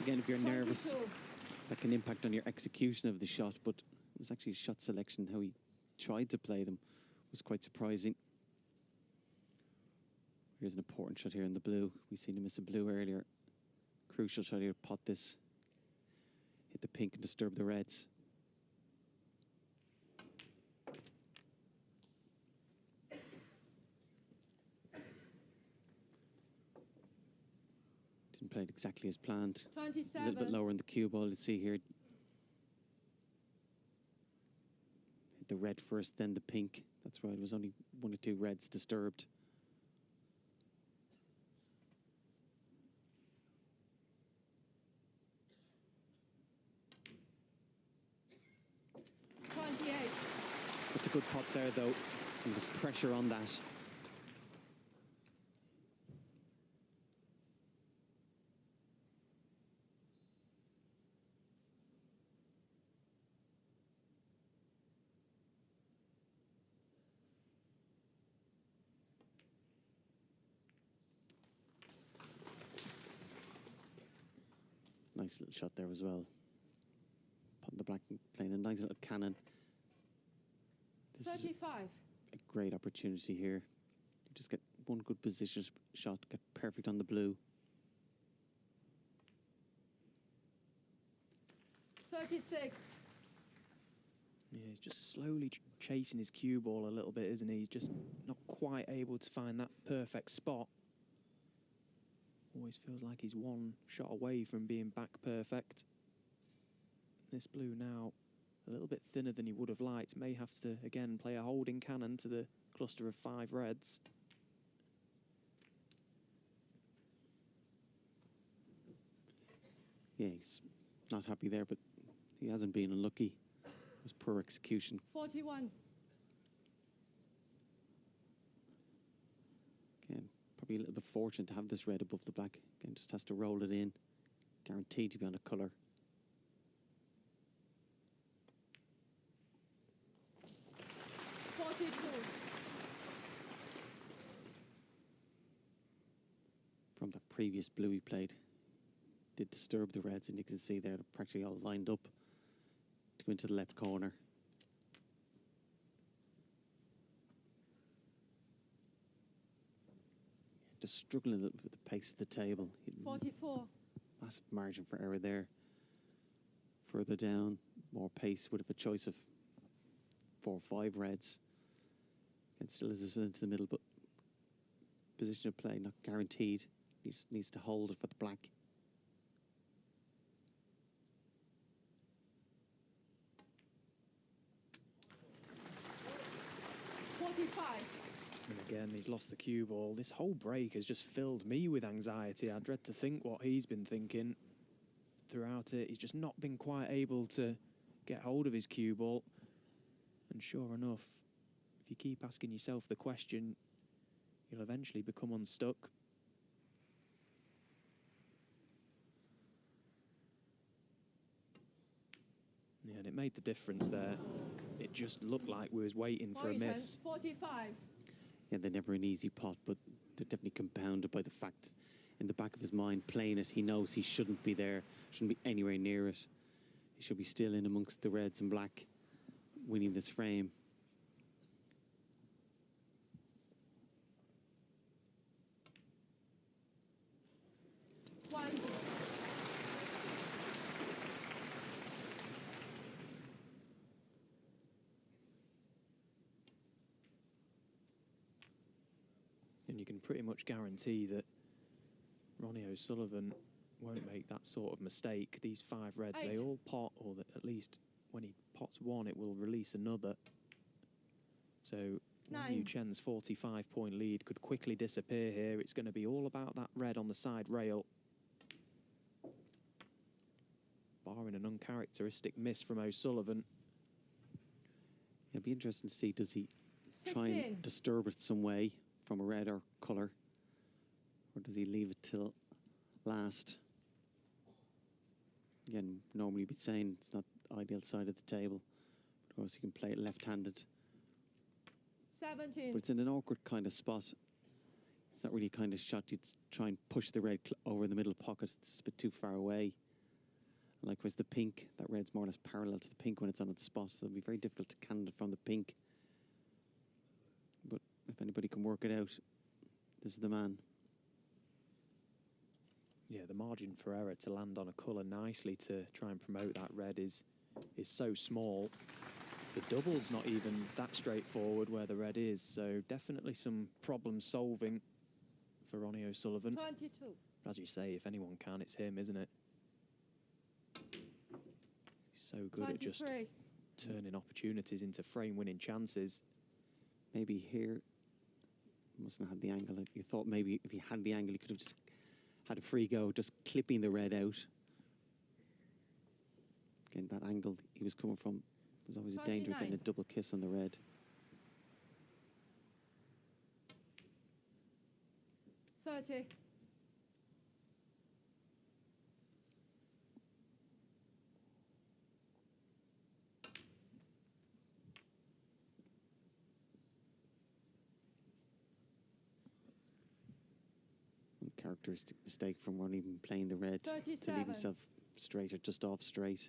Again, if you're nervous, that can impact on your execution of the shot, but it was actually shot selection, how he tried to play them, was quite surprising. Here's an important shot here in the blue. We've seen him miss a blue earlier. Crucial shot here to pot this. Hit the pink and disturb the reds. Didn't play it exactly as planned. 27. A little bit lower in the cue ball. Let's see here. Hit the red first, then the pink. That's right, it was only 1 or 2 reds disturbed. That's a good pot there, though. And there's pressure on that. Nice little shot there as well. Putting the black, playing a nice little cannon. This 35. is a great opportunity here. You just get one good position shot, get perfect on the blue. 36. Yeah, he's just slowly chasing his cue ball a little bit, isn't he? He's just not quite able to find that perfect spot. Always feels like he's 1 shot away from being back perfect. This blue now a little bit thinner than he would have liked. May have to, again, play a holding cannon to the cluster of 5 reds. Yeah, he's not happy there, but he hasn't been unlucky. It was poor execution. 41. Again, probably a little bit fortunate to have this red above the black. Again, just has to roll it in. Guaranteed to be on a colour. From the previous blue he played, did disturb the reds, and you can see they're practically all lined up to go into the left corner. Just struggling a little bit with the pace of the table. 44. Massive margin for error there. Further down, more pace, would have a choice of 4 or 5 reds. And still is this into the middle, but position of play not guaranteed. Needs to hold it for the black. And again, he's lost the cue ball. This whole break has just filled me with anxiety. I dread to think what he's been thinking throughout it. He's just not been quite able to get hold of his cue ball. And sure enough, if you keep asking yourself the question, you'll eventually become unstuck. Yeah, and it made the difference there. It just looked like we was waiting for a miss. 45. Yeah, they're never an easy pot, but they're definitely compounded by the fact in the back of his mind, playing it, he knows he shouldn't be there, shouldn't be anywhere near it. He should be still in amongst the reds and black, winning this frame. And you can pretty much guarantee that Ronnie O'Sullivan won't make that sort of mistake. These 5 reds, they all pot, or that at least when he pots one, it will release another. So Wang Yuchen's 45-point lead could quickly disappear here. It's going to be all about that red on the side rail. Barring an uncharacteristic miss from O'Sullivan. It'll be interesting to see, does he try and disturb it some way from a red or colour, or does he leave it till last? Again, normally you'd be saying it's not the ideal side of the table. Of course, he can play it left-handed. 17. But it's in an awkward kind of spot. It's not really a kind of shot you'd try and push the red over the middle pocket. It's just a bit too far away. And likewise, the pink, that red's more or less parallel to the pink when it's on its spot, so it'll be very difficult to cannon it from the pink. But if anybody can work it out, this is the man. Yeah, the margin for error to land on a colour nicely to try and promote that red is so small. The double's not even that straightforward where the red is, so definitely some problem solving for Ronnie O'Sullivan. 22. But as you say, if anyone can, it's him, isn't it? He's so good 23. At just turning opportunities into frame-winning chances. Maybe here, mustn't have had the angle. You thought maybe if he had the angle, he could have just had a free go, just clipping the red out. Again, that angle he was coming from was always a danger of getting a double kiss on the red. 30. Characteristic mistake from Ronnie, even playing the red 37. To leave himself straight or just off straight.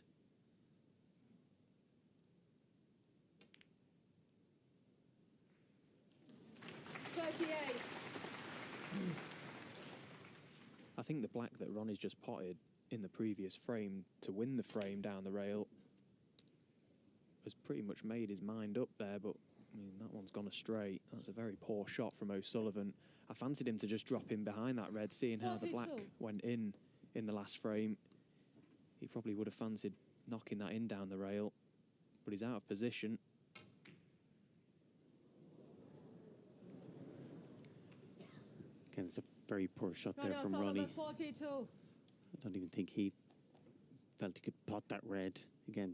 I think the black that Ronnie's just potted in the previous frame to win the frame down the rail has pretty much made his mind up there, but I mean, that one's gone astray. That's a very poor shot from O'Sullivan. I fancied him to just drop in behind that red, seeing how the black went in the last frame. He probably would have fancied knocking that in down the rail. but he's out of position. Again, it's a very poor shot there from Ronnie. 42. I don't even think he felt he could pot that red. Again,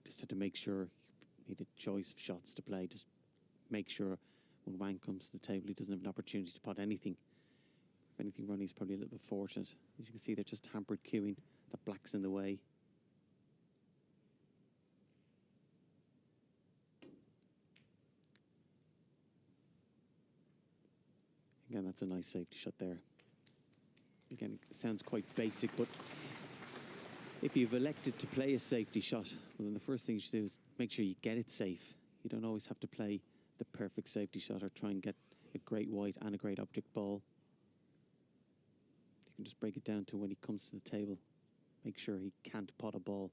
just had to make sure he had a choice of shots to play. Just make sure when Wang comes to the table, he doesn't have an opportunity to pot anything. If anything, Ronnie's probably a little bit fortunate. As you can see, they're just hampered queuing. The black's in the way. Again, that's a nice safety shot there. Again, it sounds quite basic, but if you've elected to play a safety shot, well, then the first thing you should do is make sure you get it safe. You don't always have to play the perfect safety shot or try and get a great white and a great object ball. You can just break it down to when he comes to the table. Make sure he can't pot a ball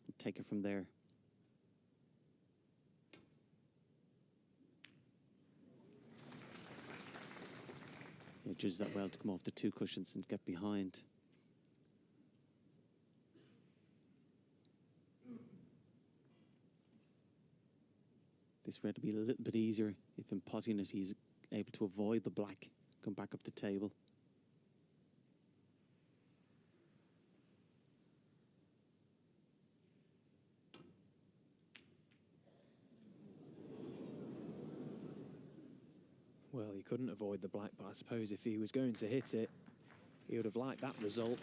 and take it from there. He judges that well to come off the two cushions and get behind. This red will be a little bit easier if in potting it he's able to avoid the black, come back up the table. Well, he couldn't avoid the black, but I suppose if he was going to hit it, he would have liked that result.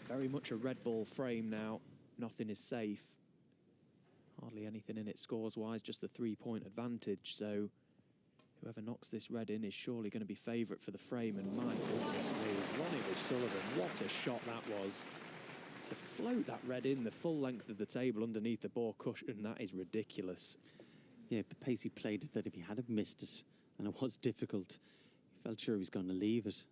Very much a red ball frame now. Nothing is safe. Hardly anything in it scores-wise, just the 3-point advantage. So whoever knocks this red in is surely going to be favourite for the frame. And my goodness me, Ronnie O'Sullivan, what a shot that was. To float that red in the full length of the table underneath the ball cushion, that is ridiculous. Yeah, the pace he played it, that if he had have missed it, and it was difficult, he felt sure he was going to leave it.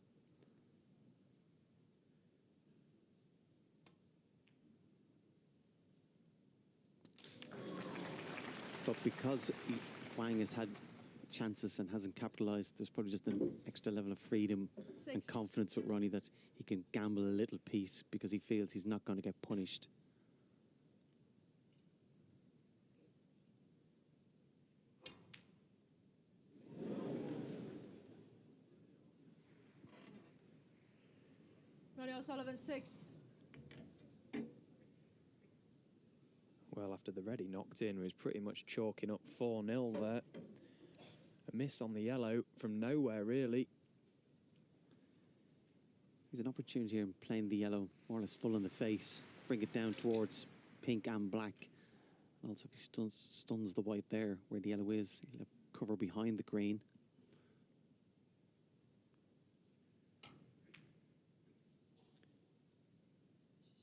But because Wang has had chances and hasn't capitalised, there's probably just an extra level of freedom and confidence with Ronnie that he can gamble a little piece because he feels he's not going to get punished. Ronnie O'Sullivan 6. Well, after the red he knocked in, he was pretty much chalking up 4-0 there. A miss on the yellow from nowhere, really. There's an opportunity here in playing the yellow more or less full in the face. Bring it down towards pink and black. And also, if he stuns the white there, where the yellow is, he'll have cover behind the green.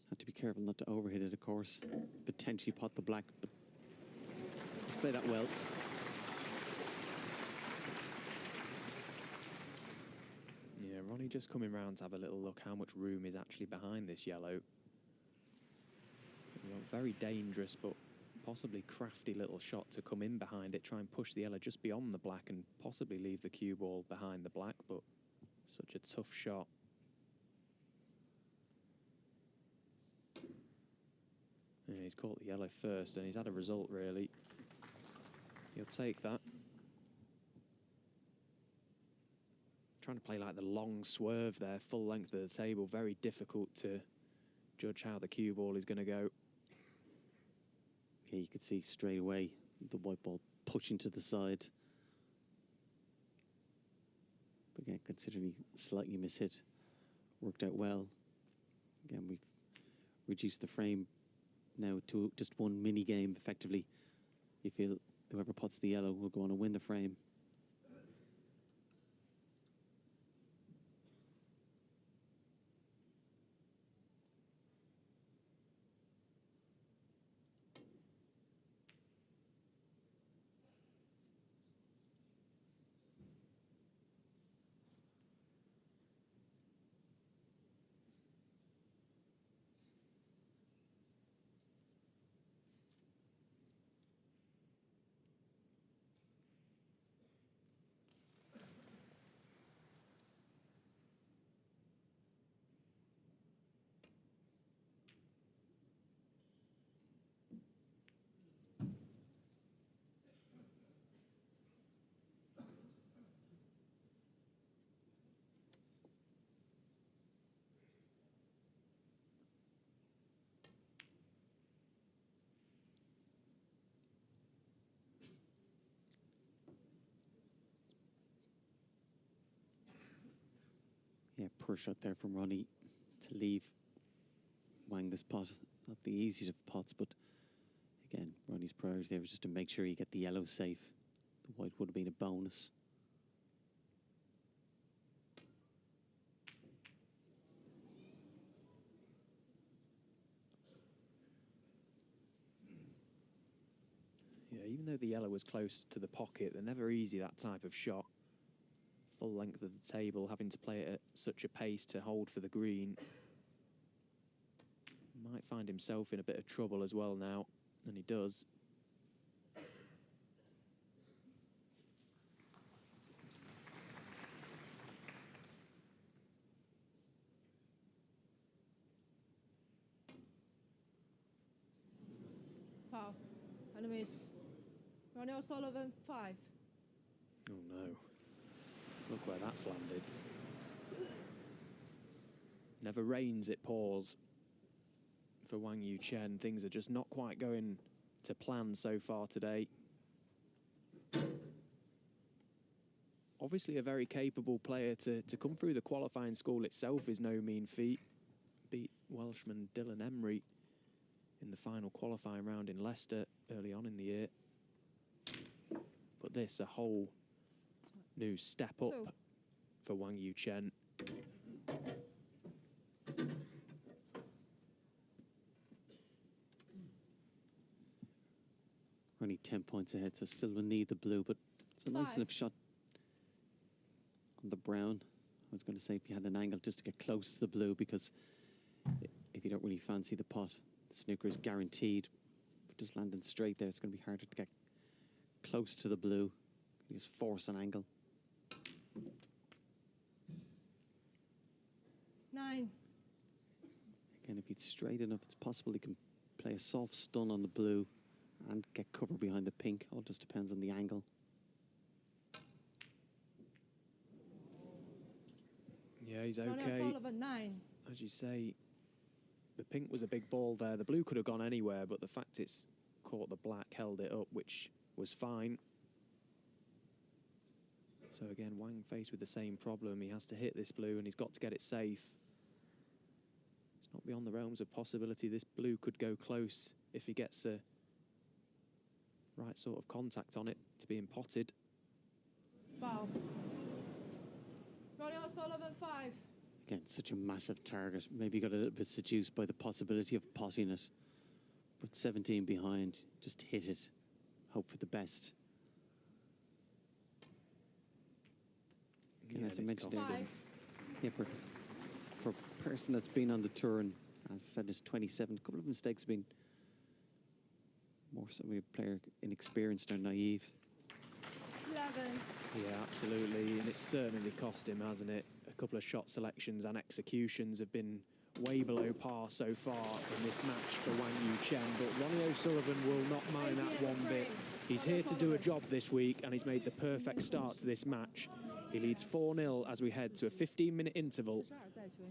Have to be careful not to overhit it, of course. Potentially pot the black, but let's play that well. Yeah, Ronnie just coming round to have a little look how much room is actually behind this yellow. Very dangerous, but possibly crafty little shot to come in behind it, try and push the yellow just beyond the black and possibly leave the cue ball behind the black, but such a tough shot. Yeah, he's caught the yellow first and he's had a result, really. He'll take that. Trying to play like the long swerve there, full length of the table. Very difficult to judge how the cue ball is going to go. Yeah, you could see straight away the white ball pushing to the side. But again, considering he slightly mishit, worked out well. Again, we've reduced the frame now to just one mini game, effectively. You feel whoever pots the yellow will go on and win the frame. Yeah, poor shot there from Ronnie to leave Wang this pot. Not the easiest of pots, but again, Ronnie's priority there was just to make sure you get the yellow safe. The white would have been a bonus. Yeah, even though the yellow was close to the pocket, they're never easy, that type of shot. Full length of the table, having to play it at such a pace to hold for the green. Might find himself in a bit of trouble as well now, and he does. Foul. And a miss. Ronnie O'Sullivan, 5. Oh no. Look where that's landed. Never rains, it pours. For Wang Yuchen, things are just not quite going to plan so far today. Obviously a very capable player. To come through the qualifying school itself is no mean feat. Beat Welshman Dylan Emery in the final qualifying round in Leicester early on in the year. But this, a whole new step up for Wang Yuchen. Only 10 points ahead, so still will need the blue, but it's a nice enough shot on the brown. I was going to say if you had an angle just to get close to the blue, because if you don't really fancy the pot, the snooker is guaranteed. But just landing straight there, it's going to be harder to get close to the blue. You just force an angle. 9. Again, if it's straight enough, it's possible he can play a soft stun on the blue and get cover behind the pink. All just depends on the angle. Yeah, he's Ronnie okay. O'Sullivan, 9. As you say, the pink was a big ball there. The blue could have gone anywhere, but the fact it's caught the black held it up, which was fine. So again, Wang faced with the same problem. He has to hit this blue and he's got to get it safe. It's not beyond the realms of possibility this blue could go close if he gets a right sort of contact on it to being potted. Foul. Ronnie O'Sullivan, 5. Again, such a massive target. Maybe got a little bit seduced by the possibility of potting it. But 17 behind, just hit it. Hope for the best. Yeah, as I mentioned, there, for a person that's been on the tour and, as I said, is 27, a couple of mistakes have been more so a player inexperienced or naive. 11. Yeah, absolutely, and it's certainly cost him, hasn't it? A couple of shot selections and executions have been way below par so far in this match for Wang Yuchen, but Ronnie O'Sullivan will not mind that one bit. He's here to do a job this week, and he's made the perfect start to this match. He leads 4-0 as we head to a 15-minute interval.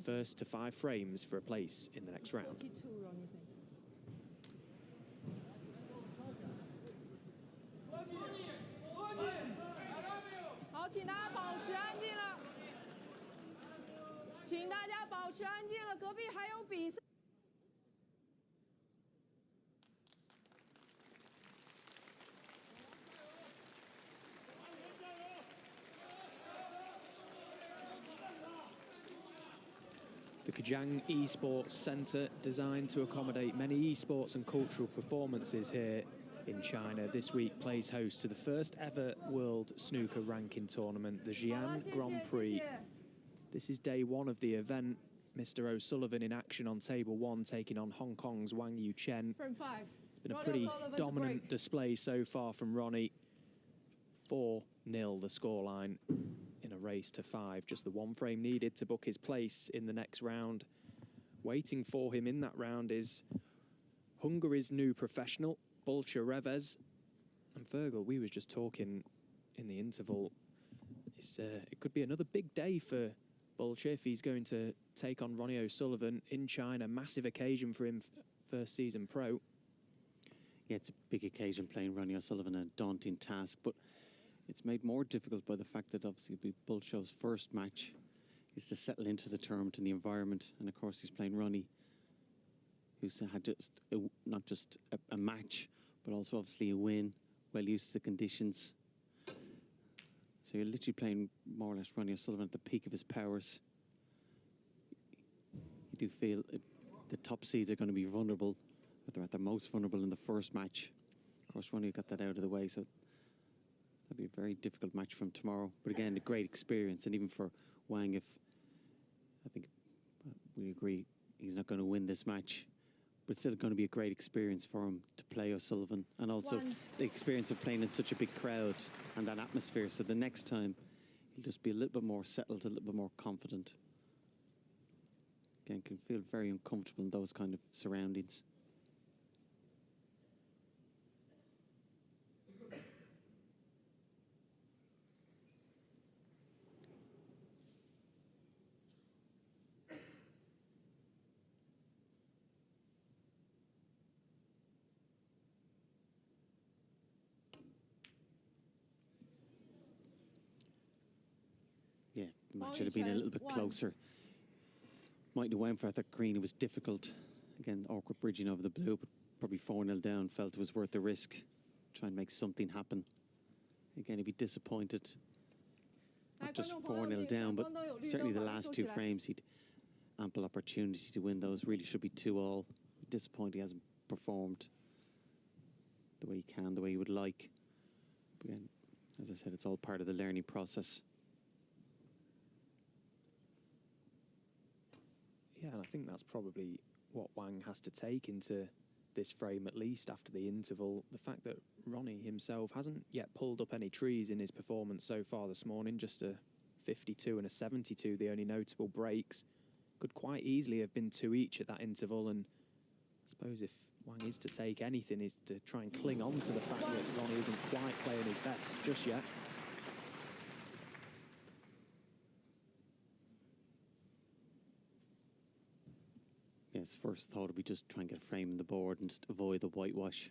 First to 5 frames for a place in the next round. 42, Ronnie, thank you. 好，请大家保持安静了。请大家保持安静了，隔壁还有比赛。The Xi'an Esports Centre, designed to accommodate many esports and cultural performances here in China, this week plays host to the first ever World Snooker Ranking Tournament, the Xi'an Grand Prix. This is day 1 of the event. Mr. O'Sullivan in action on table 1, taking on Hong Kong's Wang Yuchen. Been a pretty dominant display so far from Ronnie. 4-0 the scoreline in a race to 5. Just the 1 frame needed to book his place in the next round. Waiting for him in that round is Hungary's new professional, Bulcha Revez. And Fergal, we was just talking in the interval. It could be another big day for Bulcha if he's going to take on Ronnie O'Sullivan in China. Massive occasion for him, first season pro. Yeah, it's a big occasion playing Ronnie O'Sullivan, a daunting task, but it's made more difficult by the fact that obviously it'll be Bulcho's first match is to settle into the tournament and the environment. And of course, he's playing Ronnie, who's had just not just a match, but also obviously a win, well used to the conditions. So you're literally playing more or less Ronnie O'Sullivan at the peak of his powers. You do feel the top seeds are going to be vulnerable, but they're at their most vulnerable in the first match. Of course, Ronnie got that out of the way, so that'll be a very difficult match from tomorrow. But again, a great experience, and even for Wang, if I think we agree he's not going to win this match, but it's still going to be a great experience for him to play O'Sullivan, and also the experience of playing in such a big crowd and that atmosphere. So the next time, he'll just be a little bit more settled, a little bit more confident. Again, can feel very uncomfortable in those kind of surroundings. Yeah, the match should have been a little bit closer. Might have went for that green. It was difficult. Again, awkward bridging over the blue, but probably 4-0 down. Felt it was worth the risk. Try and make something happen. Again, he'd be disappointed. Not just 4-0 down, but certainly the last two frames, he'd ample opportunity to win those. Really should be 2-all. Disappointed he hasn't performed the way he can, the way he would like. But again, as I said, it's all part of the learning process. Yeah, and I think that's probably what Wang has to take into this frame, at least after the interval. The fact that Ronnie himself hasn't yet pulled up any trees in his performance so far this morning, just a 52 and a 72, the only notable breaks. Could quite easily have been 2 each at that interval, and I suppose if Wang is to take anything, is to try and cling on to the fact that Ronnie isn't quite playing his best just yet. His first thought would be just try and get a frame in the board and just avoid the whitewash.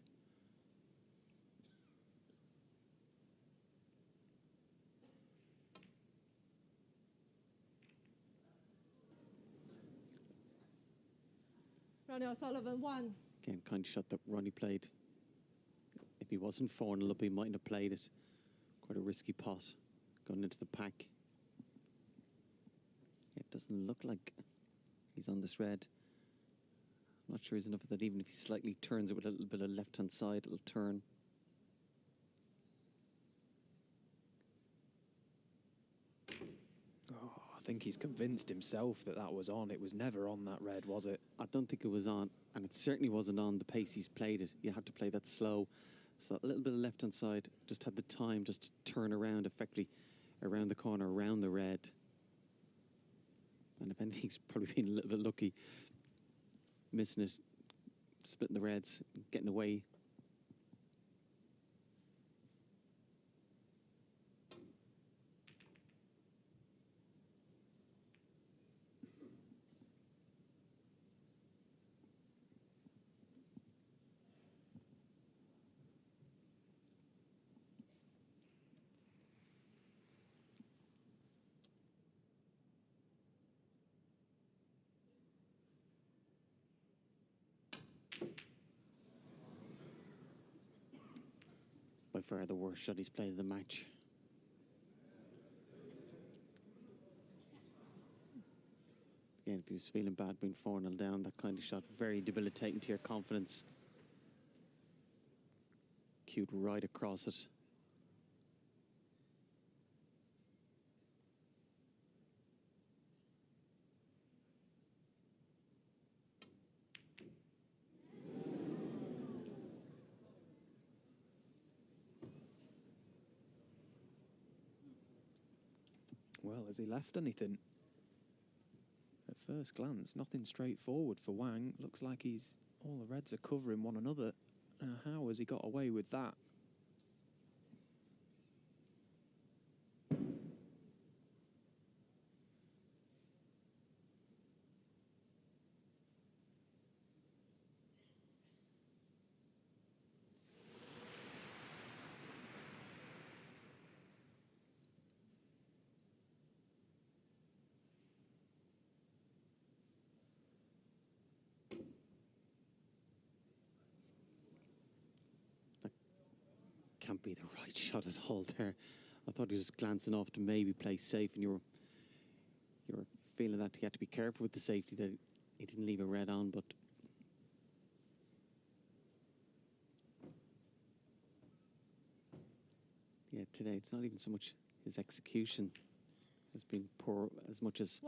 Ronnie O'Sullivan won. Again, kind of shot that Ronnie played. If he wasn't 4-0 up, he mightn't have played it. Quite a risky pot going into the pack. It doesn't look like he's on this red. I'm not sure he's enough of that. Even if he slightly turns it with a little bit of left-hand side, it'll turn. Oh, I think he's convinced himself that that was on. It was never on, that red, was it? I don't think it was on, and it certainly wasn't on the pace he's played it. You have to play that slow. So a little bit of left-hand side, just had the time just to turn around effectively around the corner, around the red. And if anything, he's probably been a little bit lucky. Missing it, splitting the reds, getting away. By far the worst shot he's played in the match. Again, if he was feeling bad being 4-0 down, that kind of shot very debilitating to your confidence. Cued right across it. Well, has he left anything? At first glance, nothing straightforward for Wang. Looks like all the reds are covering one another. How has he got away with that? can't be the right shot at all there. I thought he was glancing off to maybe play safe, and you were feeling that he had to be careful with the safety that he didn't leave a red on, but yeah, today it's not even so much his execution has been poor as much as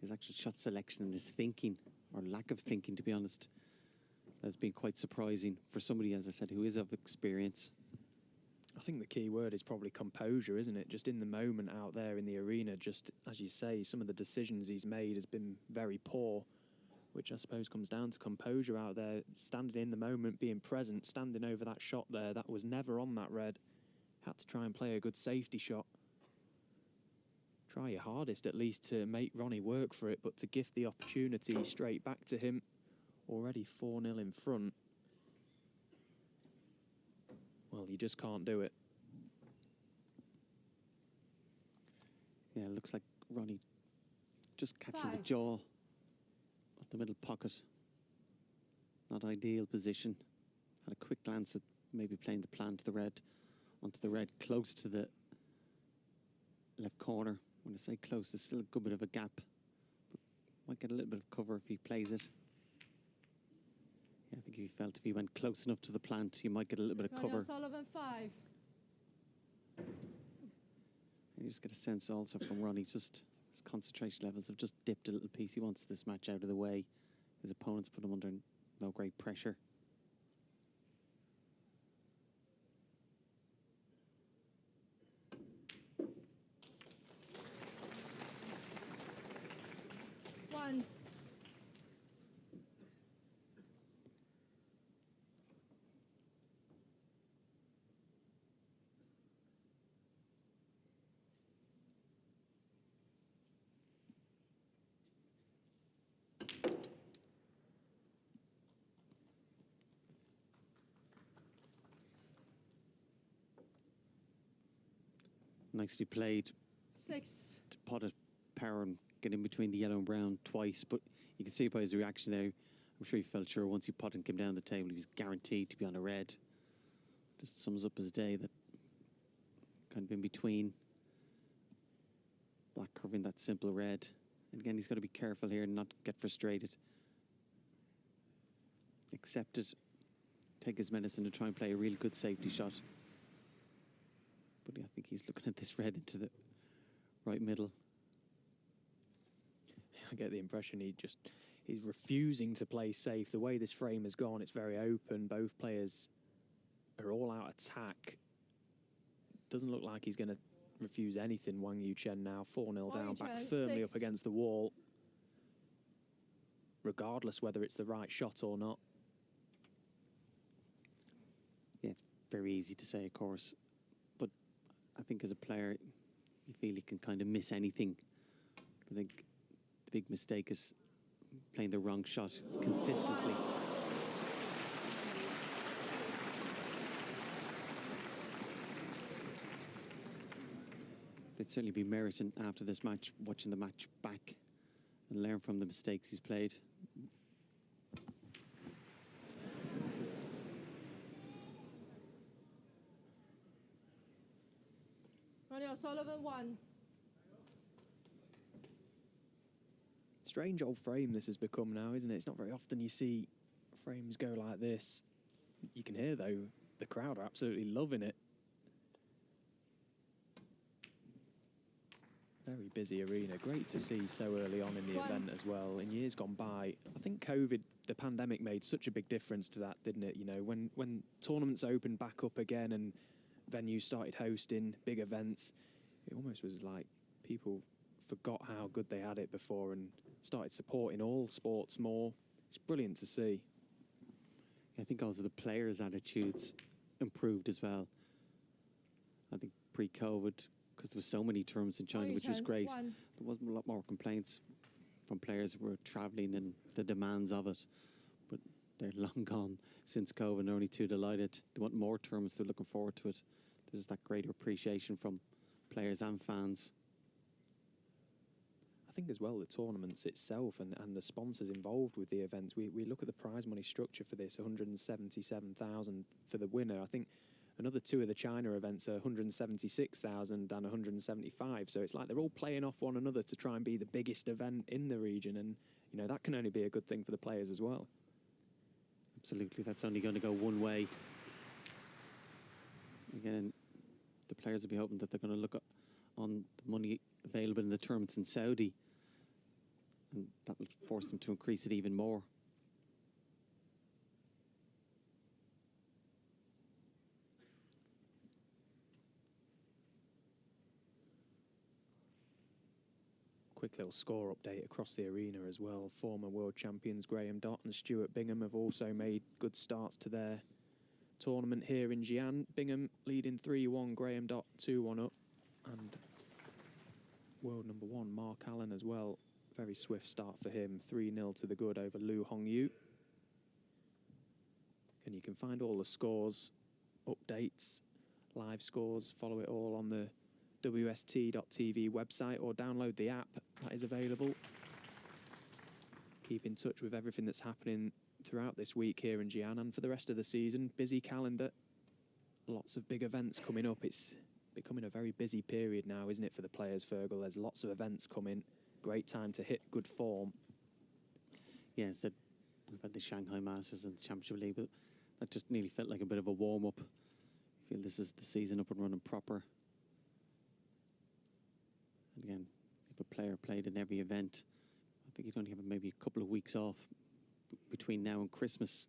his actual shot selection and his thinking, or lack of thinking, to be honest. That's been quite surprising for somebody, as I said, who is of experience. I think the key word is probably composure, isn't it? Just in the moment out there in the arena, just as you say, some of the decisions he's made has been very poor, which I suppose comes down to composure out there, standing in the moment, being present, standing over that shot there. That was never on that red. Had to try and play a good safety shot. Try your hardest, at least, to make Ronnie work for it, but to gift the opportunity straight back to him. Already 4-0 in front. Well, you just can't do it. Yeah, it looks like Ronnie just catching the jaw of the middle pocket. Not ideal position. Had a quick glance at maybe playing the plan to the red, onto the red, close to the left corner. When I say close, there's still a good bit of a gap. But might get a little bit of cover if he plays it. Yeah, I think if he felt if he went close enough to the plant, you might get a little bit of cover. Sullivan 5. And you just get a sense also from Ronnie, just his concentration levels have just dipped a little piece. He wants this match out of the way. His opponents put him under no great pressure. Nicely played. 6. To pot at power and get in between the yellow and brown twice, but you can see by his reaction there, I'm sure he felt sure once he pot and came down the table, he was guaranteed to be on a red. Just sums up his day, that kind of in between, black curving that simple red. And again, he's got to be careful here and not get frustrated. Accept it, take his medicine and try and play a really good safety shot. But I think he's looking at this red into the right middle. I get the impression he's refusing to play safe. The way this frame has gone, it's very open. Both players are all out attack. Doesn't look like he's going to refuse anything. Wang Yuchen now 4-0 down, back firmly 6. up against the wall, regardless whether it's the right shot or not. Yeah, it's very easy to say, of course. But I think as a player, you feel you can kind of miss anything. I think the big mistake is playing the wrong shot consistently. There'd certainly be merit in, after this match, watching the match back and learn from the mistakes he's played. Ronnie O'Sullivan 1. Strange old frame this has become now, isn't it? It's not very often you see frames go like this. You can hear, though, the crowd are absolutely loving it. Very busy arena. Great to see so early on in the event as well. In years gone by, I think COVID, the pandemic, made such a big difference to that, didn't it? You know, when tournaments opened back up again and venues started hosting big events, it almost was like people forgot how good they had it before and started supporting all sports more. It's brilliant to see. I think also the players' attitudes improved as well. I think pre-COVID, because there were so many tournaments in China, which was great, there wasn't a lot more complaints from players who were travelling and the demands of it. But they're long gone since COVID, and they're only too delighted. They want more tournaments, they're looking forward to it. There's that greater appreciation from players and fans. I think as well the tournaments itself and the sponsors involved with the events. We look at the prize money structure for this, 177,000 for the winner. I think another two of the China events are 176,000 and 175. So it's like they're all playing off one another to try and be the biggest event in the region. And, you know, that can only be a good thing for the players as well. Absolutely, that's only going to go one way. Again, the players will be hoping that they're going to look on the money available in the tournaments in Saudi, and that will force them to increase it even more. Quick little score update across the arena as well. Former world champions Graham Dott and Stuart Bingham have also made good starts to their tournament here in Xi'an. Bingham leading 3-1, Graham Dott 2-1 up. And world number one, Mark Allen as well. Very swift start for him, 3-0 to the good over Lu Hongyu. And you can find all the scores, updates, live scores, follow it all on the WST.tv website or download the app that is available. Keep in touch with everything that's happening throughout this week here in Xi'an and for the rest of the season. Busy calendar, lots of big events coming up. It's becoming a very busy period now, isn't it, for the players, Fergal? There's lots of events coming. Great time to hit good form. Yeah, so we've had the Shanghai Masters and the Championship League, but that just nearly felt like a bit of a warm-up. I feel this is the season up and running proper. And again, if a player played in every event, I think you'd only have maybe a couple of weeks off between now and Christmas.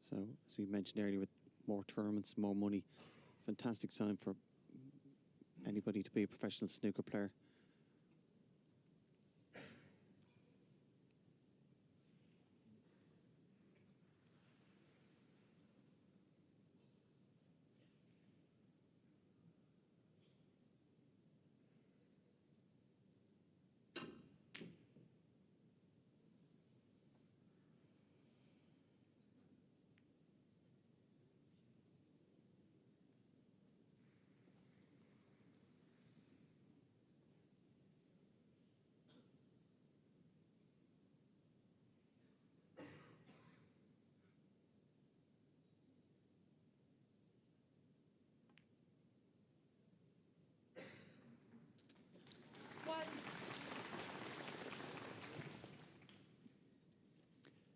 So, as we mentioned earlier, with more tournaments, more money, fantastic time for anybody to be a professional snooker player.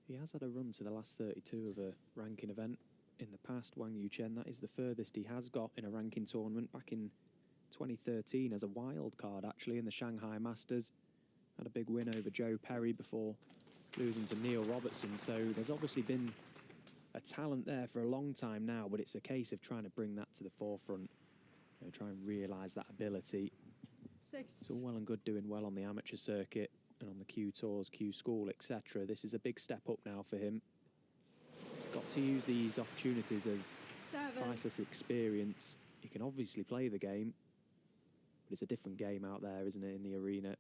He has had a run to the last 32 of a ranking event in the past. Wang Yuchen, that is the furthest he has got in a ranking tournament back in 2013 as a wild card, actually, in the Shanghai Masters. Had a big win over Joe Perry before losing to Neil Robertson. So there's obviously been a talent there for a long time now, but it's a case of trying to bring that to the forefront, you know, try and realise that ability. It's all well and good doing well on the amateur circuit and on the Q Tours, Q School, etc. This is a big step up now for him. He's got to use these opportunities as priceless experience. He can obviously play the game, but it's a different game out there, isn't it, in the arena?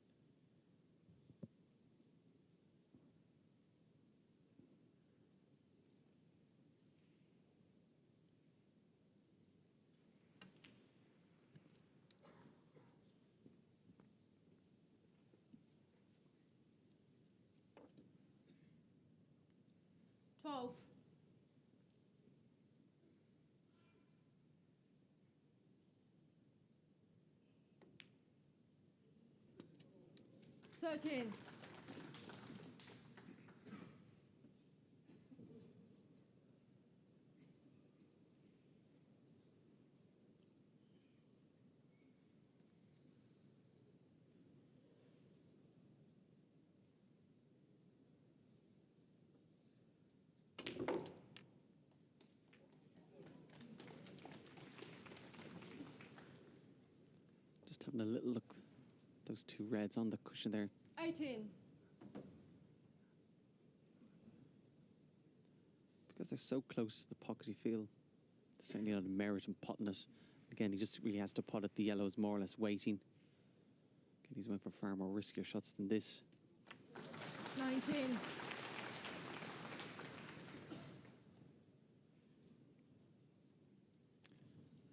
Thirteen. Just having a little look, those two reds on the cushion there. 18. Because they're so close to the pocket, you feel there's certainly not a merit in potting it. Again, he just really has to pot it. The yellow's more or less waiting. Again, he's went for far more riskier shots than this. 19.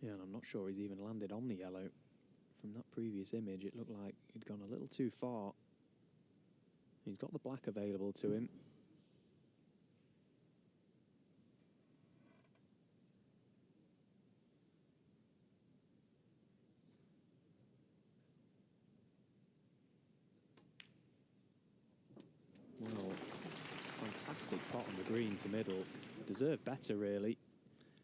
Yeah, and I'm not sure he's even landed on the yellow. From that previous image, it looked like he'd gone a little too far. He's got the black available to him. fantastic pot on the green to middle. Deserved better, really.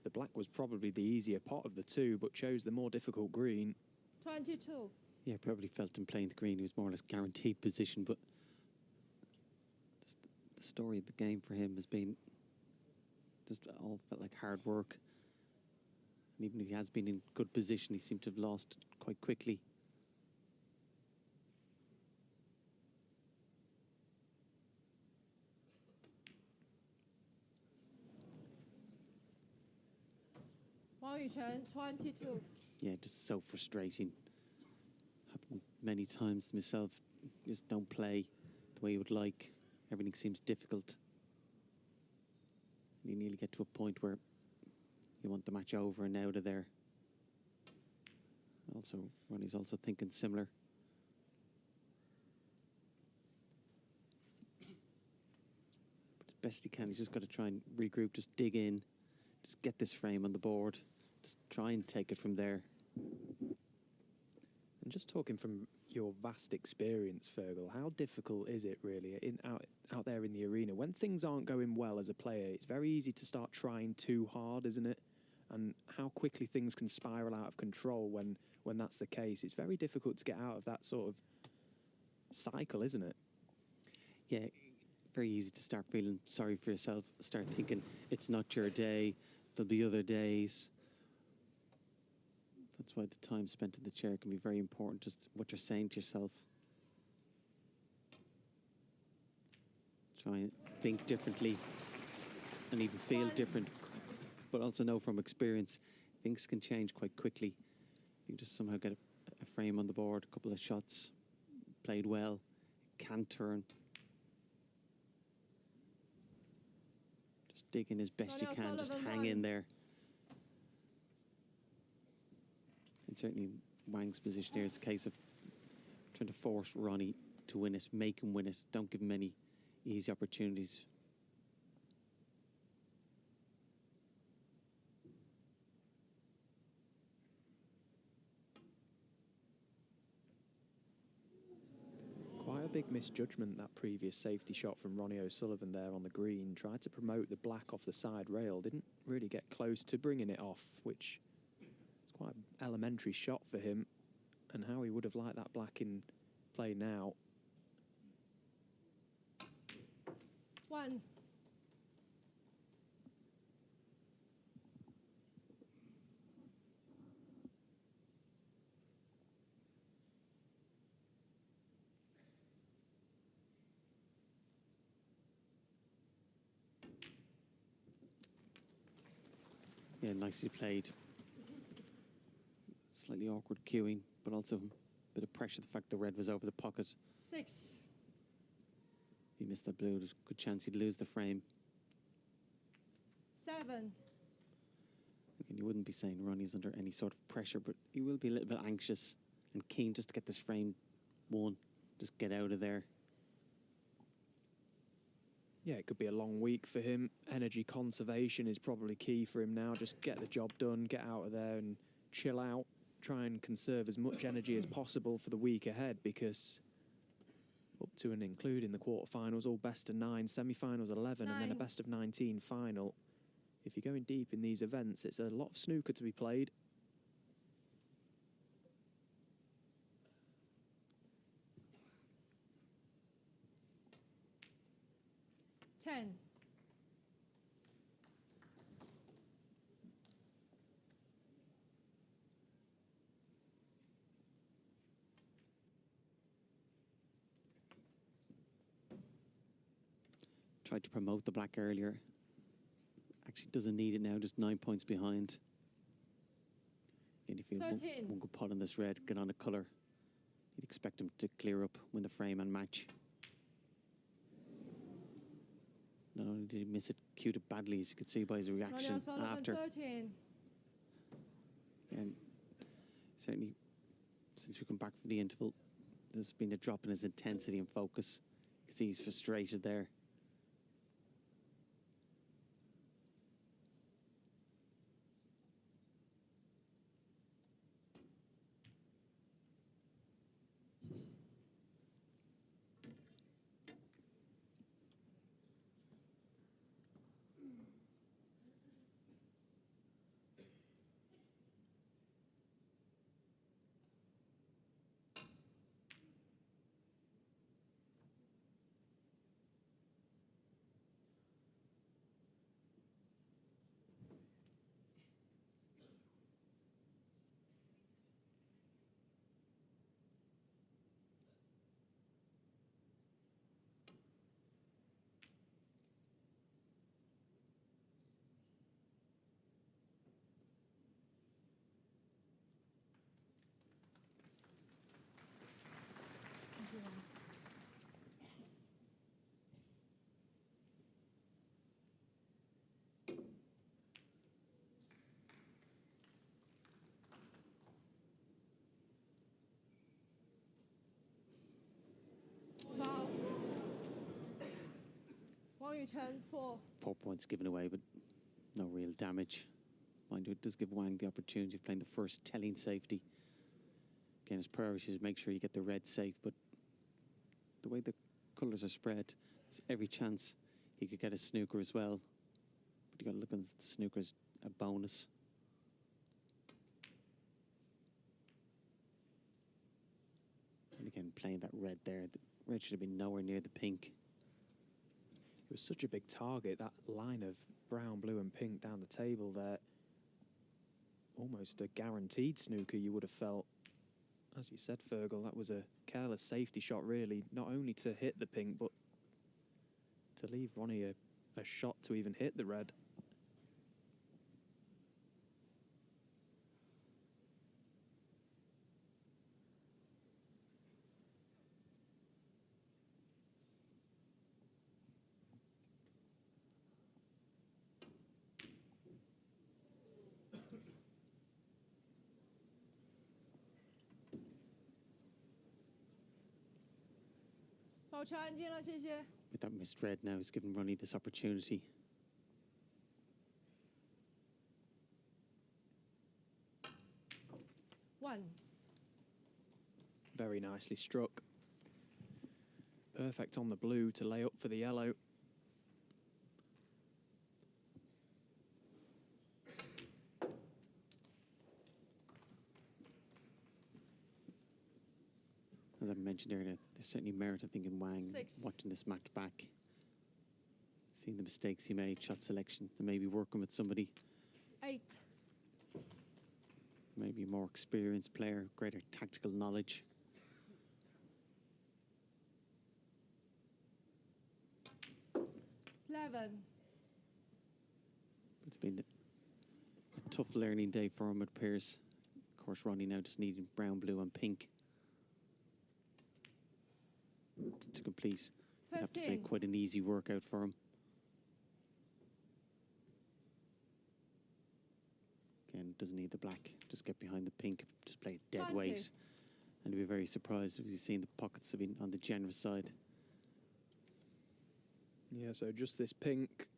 The black was probably the easier pot of the two, but chose the more difficult green. 22. Yeah, probably felt him playing the green. He was more or less guaranteed position, but just the story of the game for him has been just all felt like hard work. And even if he has been in good position, he seemed to have lost quite quickly. Wang Yuchen, 22. Yeah, just so frustrating. Happened many times to myself. You just don't play the way you would like. Everything seems difficult. And you nearly get to a point where you want the match over and out of there. Also, Ronnie's also thinking similar. But as best he can, he's just got to try and regroup, just dig in, just get this frame on the board, just try and take it from there. And just talking from your vast experience, Fergal, how difficult is it really out there in the arena? When things aren't going well as a player, it's very easy to start trying too hard, isn't it? And how quickly things can spiral out of control when that's the case. It's very difficult to get out of that sort of cycle, isn't it? Yeah, very easy to start feeling sorry for yourself, start thinking it's not your day, there'll be other days. That's why the time spent in the chair can be very important, just what you're saying to yourself. Try and think differently and even feel different, but also know from experience things can change quite quickly. You just somehow get a frame on the board, a couple of shots, played well, can turn. Just dig in as best you can, just hang in there. And certainly Wang's position here, it's a case of trying to force Ronnie to win it, make him win it, don't give him any easy opportunities. Quite a big misjudgment, that previous safety shot from Ronnie O'Sullivan there on the green. Tried to promote the black off the side rail, didn't really get close to bringing it off, which quite an elementary shot for him, and how he would have liked that black in play now. 1. Yeah, nicely played. Slightly awkward cueing, but also a bit of pressure, the fact the red was over the pocket. 6. If he missed that blue, there's a good chance he'd lose the frame. 7. Again, you wouldn't be saying Ronnie's under any sort of pressure, but he will be a little bit anxious and keen just to get this frame won, just get out of there. Yeah, it could be a long week for him. Energy conservation is probably key for him now. Just get the job done, get out of there and chill out. Try and conserve as much energy as possible for the week ahead, because up to and including the quarterfinals, all best of 9, semi-finals 11, and then a best of 19 final. If you're going deep in these events, it's a lot of snooker to be played. Ten. Tried to promote the black earlier. Actually doesn't need it now, just 9 points behind. And if you want one good pot on this red, get on a colour, you'd expect him to clear up, win the frame and match. Not only did he miss it, cued it badly, as you could see by his reaction after. 13. And certainly, since we come back from the interval, there's been a drop in his intensity and focus. You can see he's frustrated there. Yuchen 4. 4 points given away, but no real damage. Mind you, it does give Wang the opportunity of playing the first telling safety. Again, his priority is to make sure you get the red safe, but the way the colours are spread, there's every chance he could get a snooker as well. But you got to look on the snooker as a bonus. And again, playing that red there. The red should have been nowhere near the pink. It was such a big target, that line of brown, blue and pink down the table there. Almost a guaranteed snooker, you would have felt. As you said, Fergal, that was a careless safety shot, really, not only to hit the pink, but to leave Ronnie a shot to even hit the red. With that missed red now, he's given Ronnie this opportunity. Very nicely struck. Perfect on the blue to lay up for the yellow. As I mentioned earlier, there's certainly merit, I think, in Wang 6. watching this match back, seeing the mistakes he made, shot selection, and maybe working with somebody, 8. maybe a more experienced player, greater tactical knowledge. It's been a tough learning day for him, it appears. Of course, Ronnie now just needing brown, blue and pink to complete. I have to say, quite an easy workout for him. Again, doesn't need the black. Just get behind the pink. Just play it dead weight. And he'd be very surprised if he's seen the pockets have been on the generous side. Yeah, so just this pink.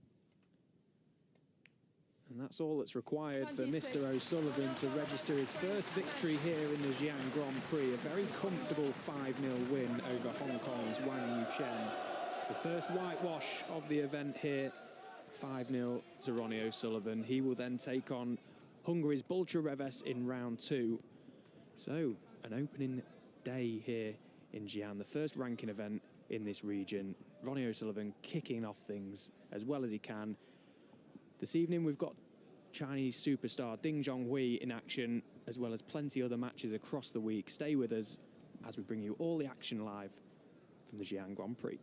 And that's all that's required for Mr. O'Sullivan to register his first victory here in the Xi'an Grand Prix. A very comfortable 5-0 win over Hong Kong's Wang Yuchen. The first whitewash of the event here, 5-0 to Ronnie O'Sullivan. He will then take on Hungary's Bulcha Reves in round 2. So, an opening day here in Xi'an, the first ranking event in this region. Ronnie O'Sullivan kicking off things as well as he can. This evening we've got Chinese superstar Ding Zhonghui in action, as well as plenty other matches across the week. Stay with us as we bring you all the action live from the Xi'an Grand Prix.